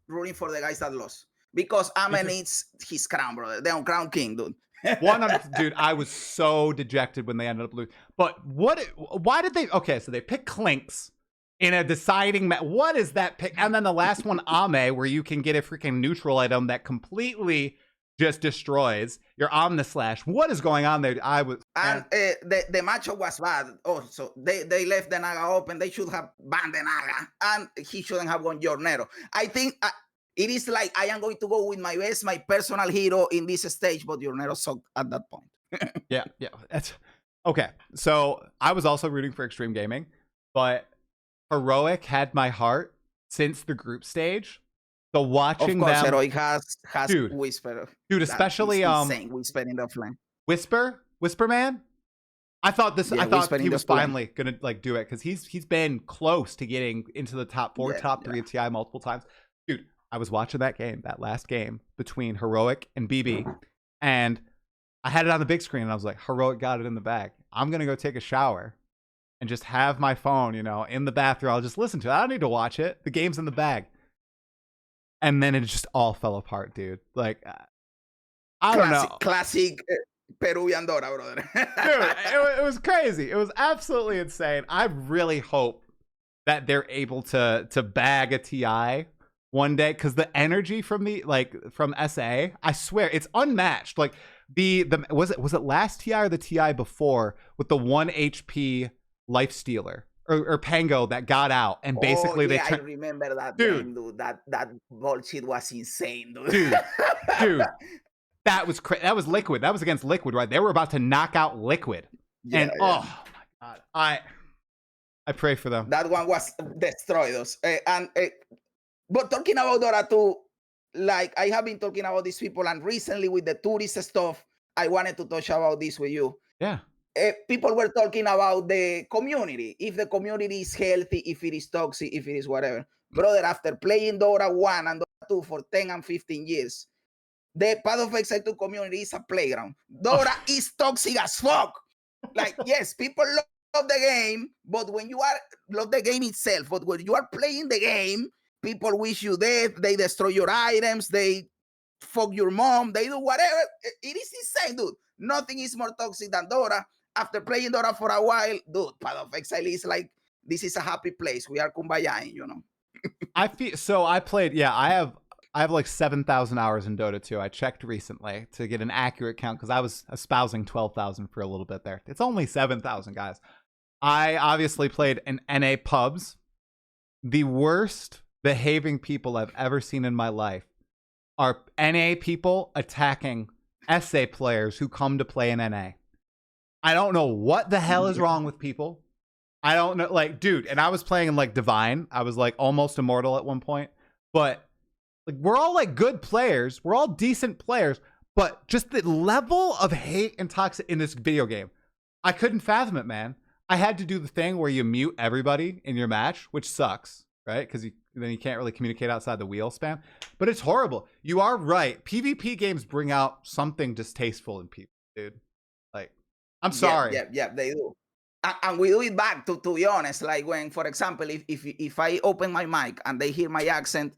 rooting for the guys that lost. Because Ame needs his crown, brother. The crown king, dude. Dude, I was so dejected when they ended up losing. But why did they? Okay, so they pick Clinks in a deciding match. What is that pick? And then the last one, Ame, where you can get a freaking neutral item that completely just destroys your Omnislash. What is going on there? The matchup was bad. Also, they left the Naga open. They should have banned the Naga, and he shouldn't have gone Yornero. I think it is like I am going to go with my personal hero in this stage, but Yornero sucked at that point. yeah. That's okay. So I was also rooting for Extreme Gaming, but Heroic had my heart since the group stage. So watching of course, them, Heroic has Whisper. Dude, especially Whisper in the flame. Whisper Man. I thought he was finally gonna like do it because he's been close to getting into the top 4, top 3 of TI multiple times. Dude, I was watching that last game between Heroic and BB, and I had it on the big screen, and I was like, Heroic got it in the bag. I'm gonna go take a shower and just have my phone, in the bathroom. I'll just listen to it. I don't need to watch it. The game's in the bag. And then it just all fell apart, dude. Like, I don't know. Classic Peruvian Dora, brother. Dude, it was crazy. It was absolutely insane. I really hope that they're able to bag a TI one day, because the energy from from SA, I swear it's unmatched. Like the was it last TI or the TI before, with the 1 HP life stealer or Pango that got out, and basically I remember that game, dude. That bullshit was insane, dude. Dude, that was that was Liquid. That was against Liquid, right? They were about to knock out Liquid, oh my god, I pray for them. That one was destroyed us. But talking about Dota 2, like I have been talking about these people, and recently with the tourist stuff, I wanted to touch about this with you. Yeah. People were talking about the community, if the community is healthy, if it is toxic, if it is whatever. Brother, after playing Dota 1 and Dota 2 for 10 and 15 years, the Path of Exile 2 community is a playground. Dota is toxic as fuck. Like, yes, people love the game, but when you love the game itself, but when you are playing the game, people wish you death, they destroy your items, they fuck your mom, they do whatever. It is insane, dude. Nothing is more toxic than Dota. After playing Dota for a while, dude, Path of Exile is like, this is a happy place. We are kumbayaing, you know. I feel so. I played. Yeah, I have like 7,000 hours in Dota 2. I checked recently to get an accurate count, because I was espousing 12,000 for a little bit there. It's only 7,000, guys. I obviously played in NA pubs. The worst behaving people I've ever seen in my life are NA people attacking SA players who come to play in NA. I don't know what the hell is wrong with people. I don't know, like, dude, and I was playing in like Divine. I was like almost immortal at one point, but like, we're all like good players. We're all decent players, but just the level of hate and toxic in this video game, I couldn't fathom it, man. I had to do the thing where you mute everybody in your match, which sucks, right? Because then you can't really communicate outside the wheel spam. But it's horrible. You are right. PvP games bring out something distasteful in people, dude. Like, I'm sorry. Yeah, they do. And we do it back, to be honest. Like when, for example, if I open my mic and they hear my accent,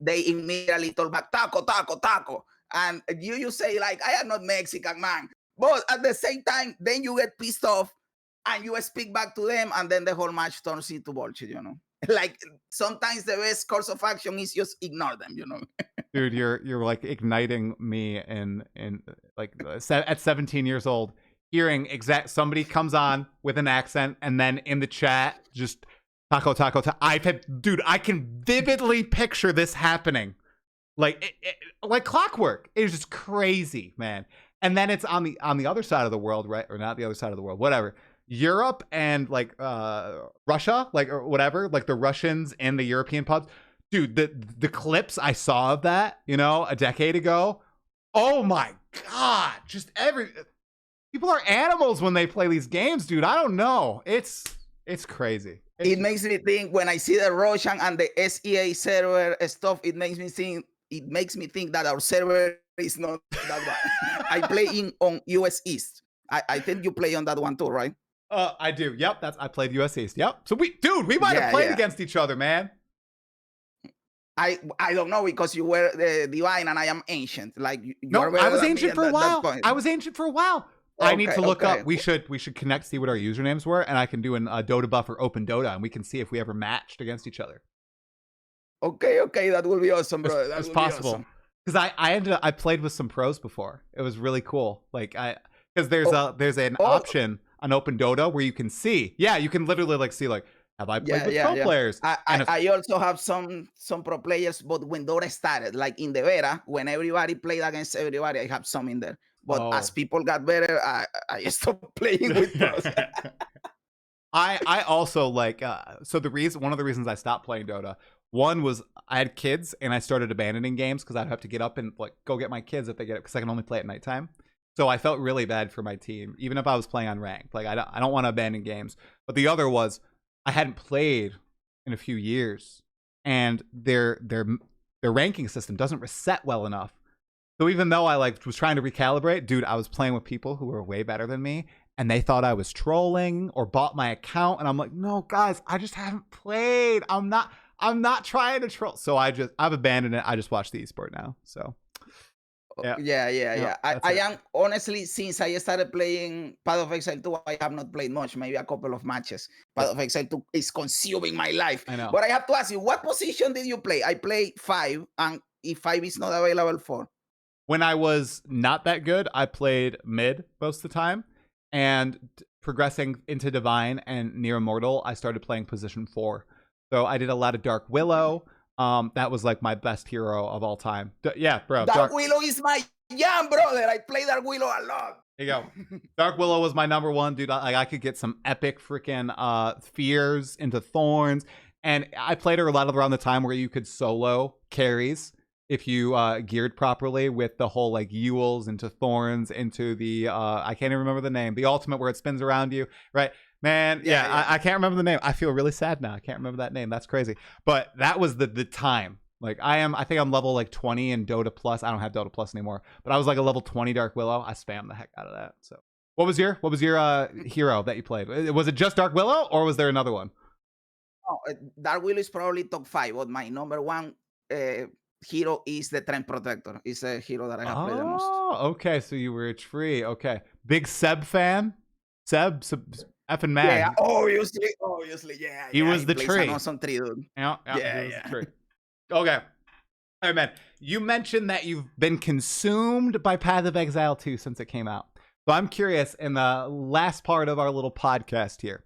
they immediately talk back, taco, taco, taco. And you say, like, I am not Mexican, man. But at the same time, then you get pissed off and you speak back to them, and then the whole match turns into bullshit, you know? Like, sometimes the best course of action is just ignore them, you know? Dude, you're like igniting me in like at 17 years old, hearing somebody comes on with an accent, and then in the chat, just taco, taco, taco. Dude, I can vividly picture this happening. Like, like clockwork. It's just crazy, man. And then it's on the other side of the world, right? Or not the other side of the world, whatever. Europe and like Russia, like, or whatever, like the Russians and the European pubs. Dude, the clips I saw of that, you know, a decade ago. Oh my God. Just people are animals when they play these games, dude. I don't know. It's crazy. It makes me think, when I see the Russian and the SEA server stuff, it makes me think that our server is not that bad. I play on US East. I think you play on that one too, right? I do. Yep, I played US East. Yep. So we might have played against each other, man. I don't know, because you were Divine and I am Ancient. Like, I was Ancient for a while. I need to look up. We should connect, see what our usernames were, and I can do a Dota buff or open Dota, and we can see if we ever matched against each other. Okay, that would be awesome, bro. That's possible. Because I played with some pros before. It was really cool. Like, because there's an option on Open Dota where you can see. Yeah, you can literally like see, like, have I played with pro players? I also have some pro players, but when Dota started, like in the beta, when everybody played against everybody, I have some in there. But as people got better, I stopped playing with pros. I also like so one of the reasons I stopped playing Dota, one was I had kids and I started abandoning games because I'd have to get up and like go get my kids if they get up, because I can only play at nighttime. So I felt really bad for my team, even if I was playing on ranked. Like, I don't want to abandon games. But the other was I hadn't played in a few years, and their ranking system doesn't reset well enough. So even though I like was trying to recalibrate, dude, I was playing with people who were way better than me, and they thought I was trolling or bought my account, and I'm like, no, guys, I just haven't played. I'm not trying to troll. So I've abandoned it. I just watch the esport now. So Yeah. I am honestly, since I started playing Path of Exile 2, I have not played much, maybe a couple of matches. Path of Exile 2 is consuming my life. I know. But I have to ask you, what position did you play? I play 5, and if 5 is not available, 4. When I was not that good, I played mid most of the time. And progressing into Divine and Near Immortal, I started playing position 4. So I did a lot of Dark Willow. That was like my best hero of all time. Yeah, bro. Dark Willow is my jam, brother. I play Dark Willow a lot. There you go. Dark Willow was my number one, dude. I could get some epic freaking fears into Thorns. And I played her a lot around the time where you could solo carries if you geared properly with the whole like Ewells into Thorns into the I can't even remember the name, the ultimate where it spins around you, right? Man, yeah. I can't remember the name. I feel really sad now. I can't remember that name. That's crazy. But that was the time. Like I think I'm level like 20 in Dota Plus. I don't have Dota Plus anymore, but I was like a level 20 Dark Willow. I spammed the heck out of that. So what was your hero that you played? Was it just Dark Willow or was there another one? Oh, Dark Willow is probably top 5, but my number one hero is the Trend Protector. It's a hero that I have played the most. Oh, okay. So you were a tree. Okay. Big Seb fan? Seb effing mad. Yeah, obviously. Yeah. He was the tree. An awesome tree, dude. Yeah. The tree. Okay. All right, man. You mentioned that you've been consumed by Path of Exile 2 since it came out. So I'm curious, in the last part of our little podcast here,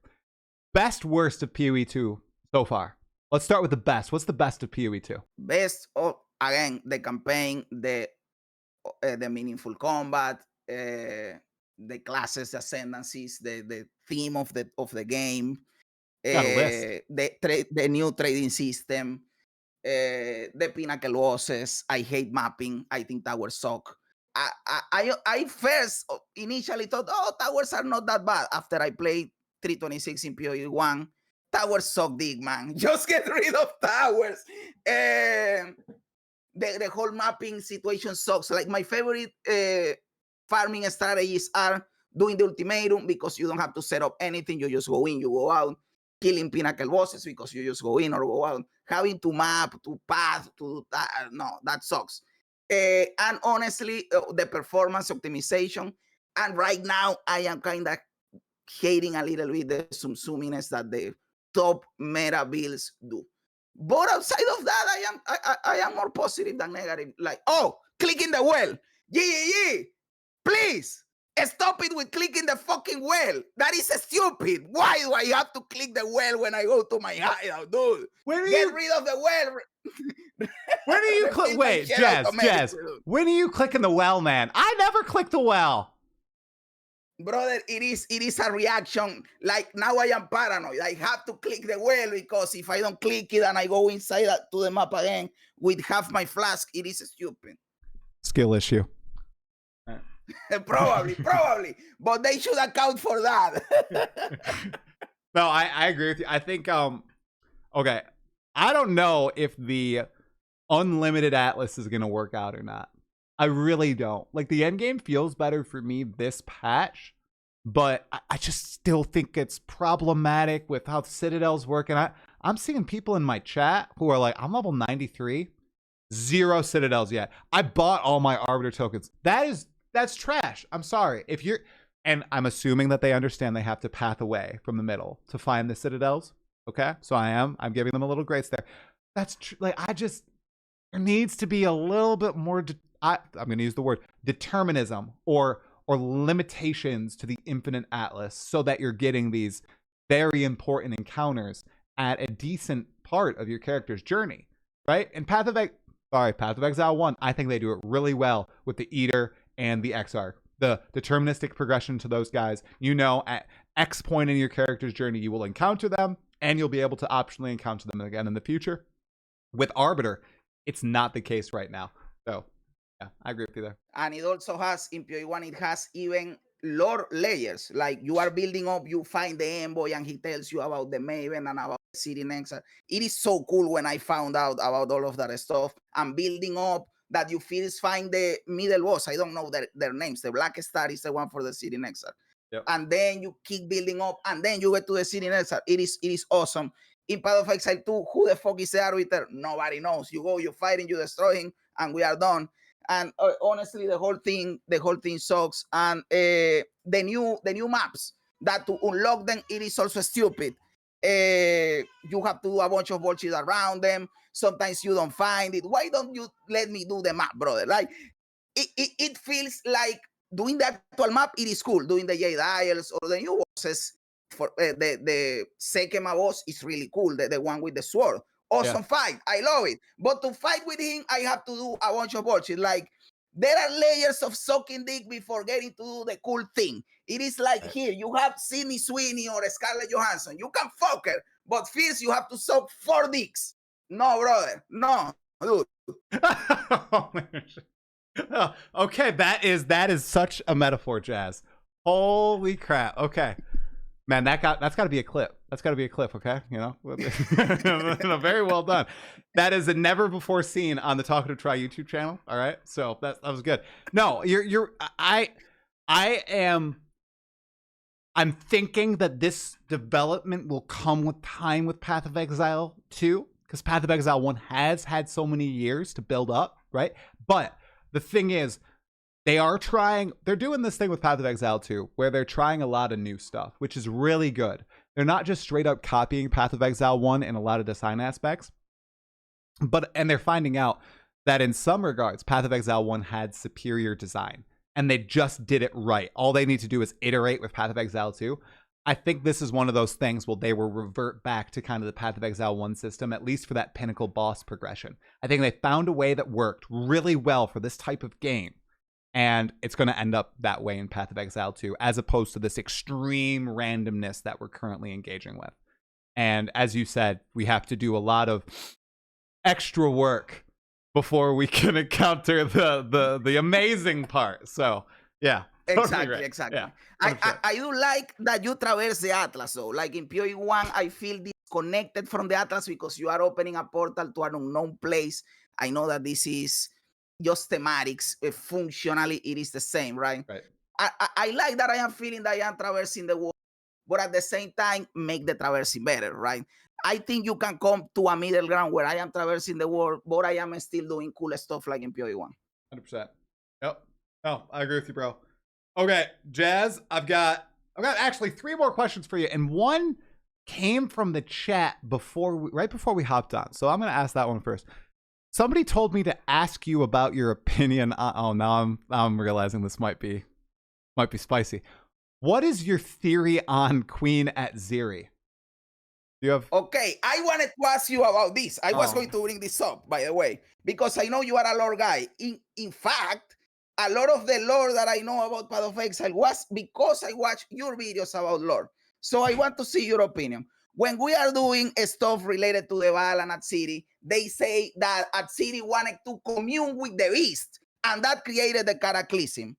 best, worst of PoE2 so far. Let's start with the best. What's the best of PoE2? Best, again, the campaign, the meaningful combat, the classes, the ascendancies, the theme of the game, the new trading system, the pinnacle bosses. I hate mapping. I think towers suck. I first initially thought, towers are not that bad. After I played 326 in PoE1, towers suck dick, man. Just get rid of towers. The whole mapping situation sucks. Like my favorite farming strategies are doing the ultimatum because you don't have to set up anything. You just go in, you go out. Killing pinnacle bosses because you just go in or go out. Having to map, to path, to that, no, that sucks. And honestly, the performance optimization. And right now, I am kind of hating a little bit the subsuminess that the top meta builds do. But outside of that, I am more positive than negative. Like, clicking the well. Yeah. Please. Stop it with clicking the fucking well. That is stupid. Why do I have to click the well when I go to my hideout, dude? Get rid of the well. When do you click? Wait, Jazz. When are you clicking the well, man? I never click the well. Brother, it is a reaction. Like now I am paranoid. I have to click the well because if I don't click it and I go inside to the map again with half my flask, it is stupid. Skill issue. probably, but they should account for that. No, I agree with you. I think okay, I don't know if the unlimited Atlas is gonna work out or not. I really don't. Like the end game feels better for me this patch, but I just still think it's problematic with how Citadel's working. I'm seeing people in my chat who are like, I'm level 93, 0 Citadels yet. I bought all my Arbiter tokens. That's trash. I'm sorry. And I'm assuming that they understand they have to path away from the middle to find the Citadels. Okay. So I'm giving them a little grace there. That's like, there needs to be a little bit more, I'm going to use the word determinism or limitations to the infinite Atlas so that you're getting these very important encounters at a decent part of your character's journey. Right. And Path of Exile 1, I think they do it really well with the Eater and the Exarch. The deterministic progression to those guys, at X point in your character's journey, you will encounter them and you'll be able to optionally encounter them again in the future. With Arbiter, it's not the case right now. So, yeah, I agree with you there. And it also has, in PoE1, it has even lore layers. Like you are building up, you find the envoy and he tells you about the Maven and about the city next. It is so cool when I found out about all of that stuff. And building up that you first find the middle boss. I don't know their names. The Black Star is the one for the city next. Yep. And then you keep building up and then you get to the city next. It is awesome. In Path of Exile 2, who the fuck is the Arbiter? Nobody knows. You go, you fight him, you destroy him, and we are done. And honestly, the whole thing sucks. And the new maps that to unlock them, it is also stupid. You have to do a bunch of bullshit around them. Sometimes you don't find it. Why don't you let me do the map, brother? Like it feels like doing the actual map. It is cool. Doing the Jade Isles or the new bosses. For the second boss is really cool. The one with the sword. Awesome fight. I love it. But to fight with him, I have to do a bunch of bullshit. Like there are layers of sucking dick before getting to do the cool thing. It is like here, you have Sydney Sweeney or Scarlett Johansson. You can fuck her, but first you have to suck 4 dicks. No, brother. No, dude. Okay, that is such a metaphor, Jazz. Holy crap. Okay. Man, that's got to be a clip. That's got to be a clip, okay? You know, no, very well done. That is a never before seen on the Talkative Try YouTube channel. All right, so that was good. No, I'm thinking that this development will come with time with Path of Exile 2, because Path of Exile 1 has had so many years to build up, right? But the thing is, they're doing this thing with Path of Exile 2, where they're trying a lot of new stuff, which is really good. They're not just straight up copying Path of Exile 1 in a lot of design aspects, and they're finding out that in some regards, Path of Exile 1 had superior design, and they just did it right. All they need to do is iterate with Path of Exile 2. I think this is one of those things where they will revert back to kind of the Path of Exile 1 system, at least for that pinnacle boss progression. I think they found a way that worked really well for this type of game. And it's going to end up that way in Path of Exile 2, as opposed to this extreme randomness that we're currently engaging with. And as you said, we have to do a lot of extra work before we can encounter the amazing part. So, yeah. Exactly, right. exactly. Yeah, I do like that you traverse the Atlas, though. Like in PoE1, I feel disconnected from the Atlas because you are opening a portal to an unknown place. I know that this is just thematics. Functionally, it is the same, right? I like that I am feeling that I am traversing the world, but at the same time, make the traversing better, right? I think you can come to a middle ground where I am traversing the world, but I am still doing cool stuff like in PoE1. 100%. Yep. Oh, I agree with you, bro. Okay, Jazz, I've got actually 3 more questions for you, and one came from the chat right before we hopped on. So I'm going to ask that one first. Somebody told me to ask you about your opinion on, now I'm realizing this might be spicy. What is your theory on Queen Atziri? You have Okay, I wanted to ask you about this. I was going to bring this up, by the way, because I know you are a lore guy. In fact, a lot of the lore that I know about Path of Exile was because I watched your videos about lore. So I want to see your opinion. When we are doing stuff related to the Val and Atziri, they say that Atziri wanted to commune with the beast, and that created the cataclysm.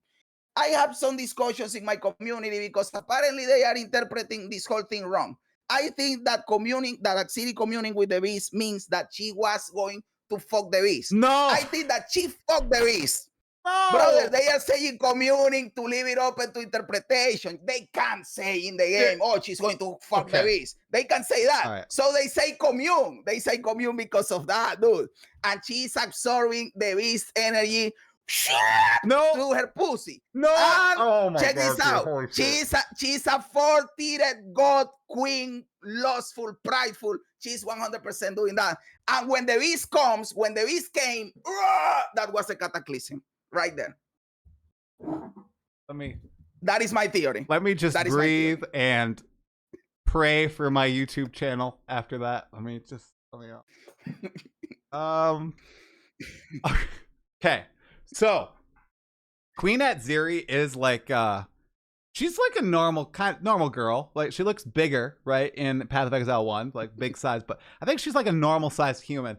I have some discussions in my community because apparently they are interpreting this whole thing wrong. I think that Atziri communing with the beast means that she was going to fuck the beast. No. I think that she fucked the beast. No. Brother, they are saying communing to leave it open to interpretation. They can't say in the game, oh, she's going to fuck the beast. They can say that. Right. So they say commune. They say commune because of that, dude. And she's absorbing the beast energy through her pussy. No. And oh my check God, this out. She's a 4-tiered god queen, lustful, prideful. She's 100% doing that. And when the beast came, that was a cataclysm. Right there. That is my theory. Let me just breathe and pray for my YouTube channel after that. Let me okay. So Queen Atziri is like she's like a normal girl. Like she looks bigger, right, in Path of Exile 1, like big size, but I think she's like a normal sized human.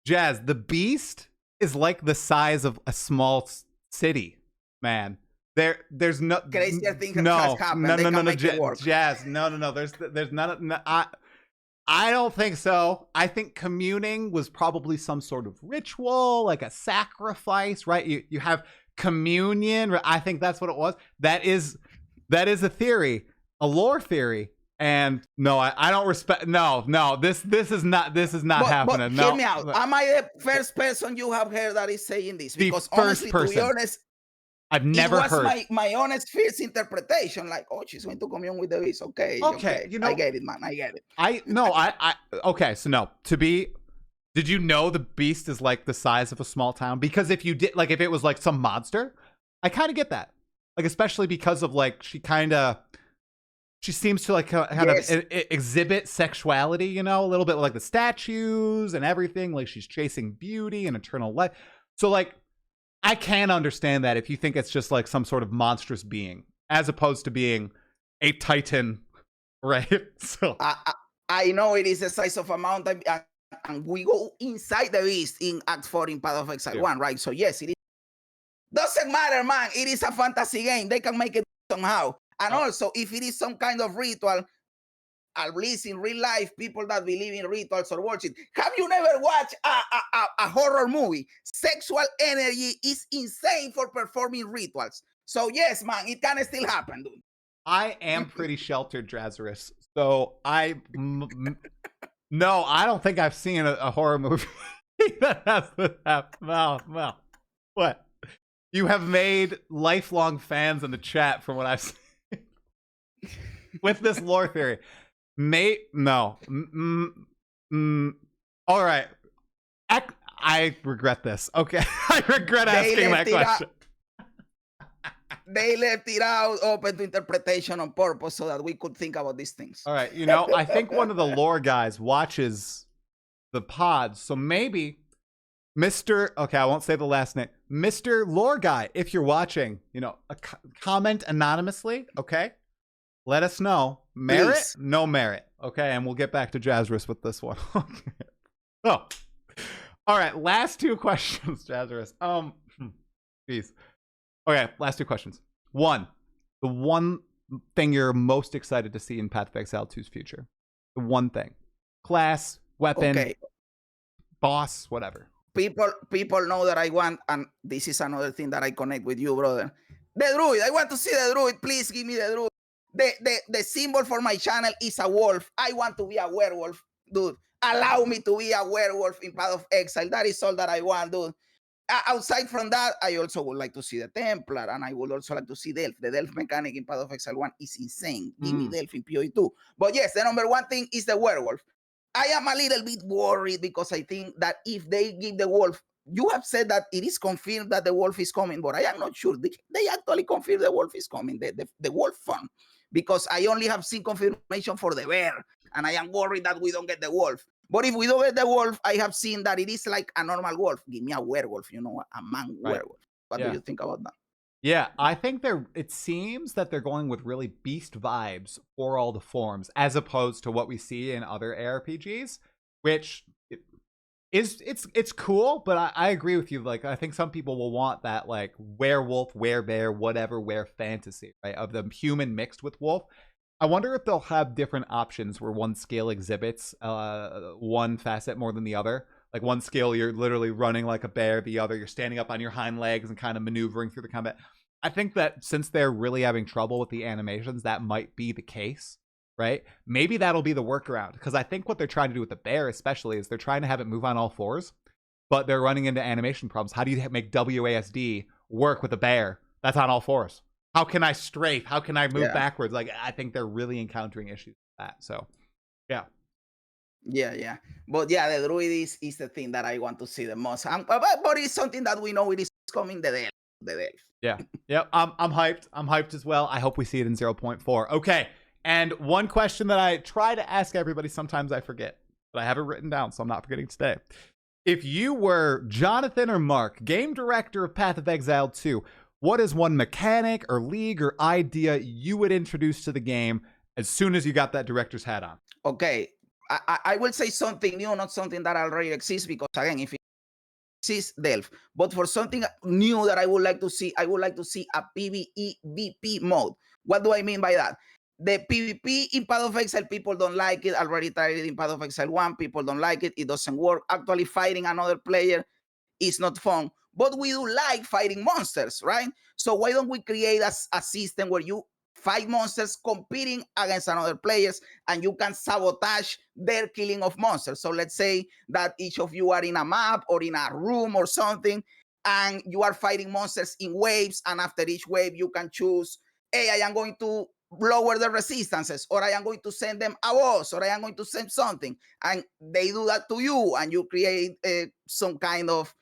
Jazz, the beast is like the size of a small city, man. There's no crazier thing has happened. No, Jazz, no. There's none. I don't think so. I think communing was probably some sort of ritual, like a sacrifice, right? You have communion. I think that's what it was. That is a theory, a lore theory, And no, I don't respect. No, this is not happening. But no, hear me out. Am I the first person you have heard that is saying this? Because the first honestly, person. to be honest, I've never heard. It was my honest first interpretation. Like, oh, she's going to commune with the beast. Okay. You know, I get it, man. I get it. Okay. So no, did you know the beast is like the size of a small town? Because if you did, like, if it was like some monster, I kind of get that. Like, especially because of like, she seems to like kind of exhibit sexuality, you know, a little bit like the statues and everything. Like, she's chasing beauty and eternal life. So like, I can understand that if you think it's just like some sort of monstrous being, as opposed to being a titan, right? So I know it is the size of a mountain, and we go inside the beast in Act 4 in Path of Exile 1, right? So yes, it is. Doesn't matter, man. It is a fantasy game. They can make it somehow. And also, if it is some kind of ritual, at least in real life, people that believe in rituals or worship, have you never watched a horror movie? Sexual energy is insane for performing rituals. So yes, man, it can still happen, dude. I am pretty sheltered, Jazzarus. So no, I don't think I've seen a horror movie that has this happen. No. What? You have made lifelong fans in the chat from what I've seen with this lore theory. No. All right. I regret this. Okay. I regret asking that question. They left it out open to interpretation on purpose so that we could think about these things. All right. You know, I think one of the lore guys watches the pods. So maybe okay, I won't say the last name. Mr. Lore Guy, if you're watching, you know, comment anonymously, okay? Let us know. Merit? Please. No merit. Okay, and we'll get back to Jazzarus with this one. Okay. Oh. All right, last two questions, Jazzarus. Jeez. Okay, last two questions. One, the one thing you're most excited to see in Path of Exile 2's future. The one thing. Class, weapon, boss, whatever. People know that I want, and this is another thing that I connect with you, brother. The druid. I want to see the druid. Please give me the druid. The symbol for my channel is a wolf. I want to be a werewolf, dude. Allow me to be a werewolf in Path of Exile. That is all that I want, dude. Outside from that, I also would like to see the Templar, and I would also like to see Delph. The Delph mechanic in Path of Exile 1 is insane. Give me Delph in PoE2. But yes, the number one thing is the werewolf. I am a little bit worried because I think that if they give the wolf, you have said that it is confirmed that the wolf is coming, but I am not sure. They actually confirm the wolf is coming, the wolf form, because I only have seen confirmation for the bear, and I am worried that we don't get the wolf. But if we don't get the wolf, I have seen that it is like a normal wolf. Give me a werewolf, you know, a man werewolf. What do you think about that? Yeah, I think it seems that they're going with really beast vibes for all the forms, as opposed to what we see in other ARPGs, which it's cool, but I agree with you. Like, I think some people will want that like werewolf, werebear, whatever, were fantasy, right? Of the human mixed with wolf. I wonder if they'll have different options where one scale exhibits one facet more than the other. Like, one skill, you're literally running like a bear. The other, you're standing up on your hind legs and kind of maneuvering through the combat. I think that since they're really having trouble with the animations, that might be the case, right? Maybe that'll be the workaround. Because I think what they're trying to do with the bear especially is they're trying to have it move on all fours, but they're running into animation problems. How do you make WASD work with a bear that's on all fours? How can I strafe? How can I move backwards? Like, I think they're really encountering issues with that. So, yeah. Yeah. But yeah, the druid is the thing that I want to see the most. But it's something that we know it is coming, the Delph. Yeah. Yep. I'm hyped. I'm hyped as well. I hope we see it in 0.4. Okay. And one question that I try to ask everybody, sometimes I forget, but I have it written down, so I'm not forgetting today. If you were Jonathan or Mark, game director of Path of Exile 2, what is one mechanic or league or idea you would introduce to the game as soon as you got that director's hat on? Okay. I will say something new, not something that already exists, because again, if it exists, Delph. But for something new that I would like to see, I would like to see a PvE mode. What do I mean by that? The PvP in Path of Exile, people don't like it. Already tried it in Path of Exile 1. People don't like it. It doesn't work. Actually, fighting another player is not fun. But we do like fighting monsters, right? So why don't we create a system where you fight monsters competing against another players, and you can sabotage their killing of monsters. So let's say that each of you are in a map or in a room or something, and you are fighting monsters in waves, and after each wave you can choose, hey, I am going to lower the resistances, or I am going to send them a boss, or I am going to send something, and they do that to you, and you create some kind of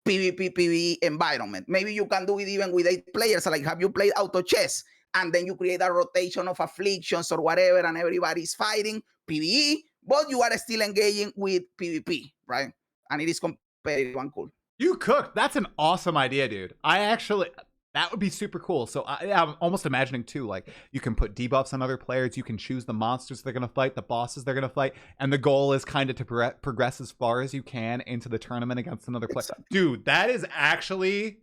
PvP PvE environment. Maybe you can do it even with 8 players, like have you played auto chess, and then you create a rotation of afflictions or whatever, and everybody's fighting PvE, but you are still engaging with PvP, right? And it is competitive and cool. You cooked. That's an awesome idea, dude. That would be super cool. So I'm almost imagining too, like you can put debuffs on other players. You can choose the monsters they're going to fight, the bosses they're going to fight. And the goal is kind of to progress as far as you can into the tournament against another player. Exactly. Dude, that is actually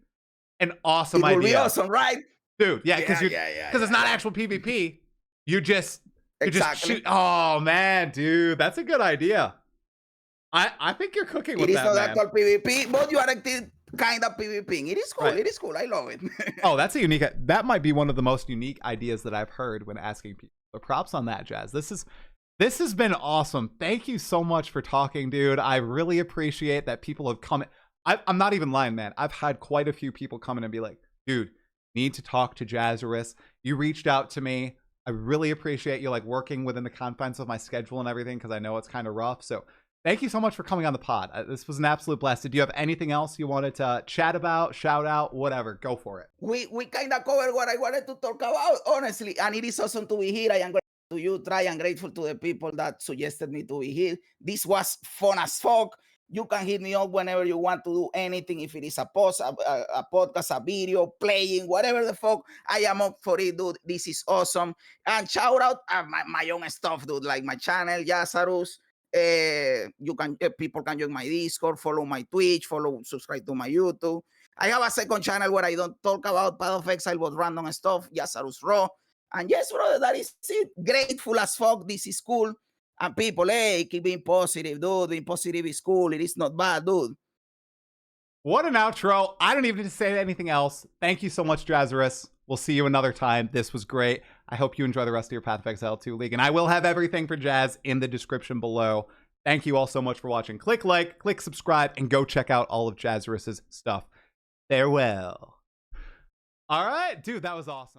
an awesome idea. It would be awesome, right? Dude, yeah, because it's not actual PvP. You just shoot. Oh man, dude, that's a good idea. I think you're cooking with that, man. It is not actual PvP, but you are kind of PvP. It is cool. Right. It is cool. I love it. Oh, that might be one of the most unique ideas that I've heard when asking people. But props on that, Jazz. This has been awesome. Thank you so much for talking, dude. I really appreciate that people have come. I'm not even lying, man. I've had quite a few people come in and be like, dude, need to talk to Jazzarus. You reached out to me. I really appreciate you like working within the confines of my schedule and everything, because I know it's kind of rough. So thank you so much for coming on the pod. This was an absolute blast. Did you have anything else you wanted to chat about, shout out, whatever? Go for it. We kind of covered what I wanted to talk about, honestly, and it is awesome to be here. I am grateful to you, Try, and grateful to the people that suggested me to be here. This was fun as fuck. You can hit me up whenever you want to do anything. If it is a post, a podcast, a video, playing, whatever the fuck, I am up for it, dude. This is awesome. And shout out my own stuff, dude, like my channel, Jazzarus. You can people can join my Discord, follow my Twitch, subscribe to my YouTube. I have a second channel where I don't talk about Path of Exile, but random stuff, Jazzarus Raw. And yes, brother, that is it. Grateful as fuck. This is cool. And people, hey, keep being positive, dude. Being positive is cool. It is not bad, dude. What an outro. I don't even need to say anything else. Thank you so much, Jazzarus. We'll see you another time. This was great. I hope you enjoy the rest of your Path of Exile 2 League. And I will have everything for Jazz in the description below. Thank you all so much for watching. Click like, click subscribe, and go check out all of Jazzarus's stuff. Farewell. All right, dude, that was awesome.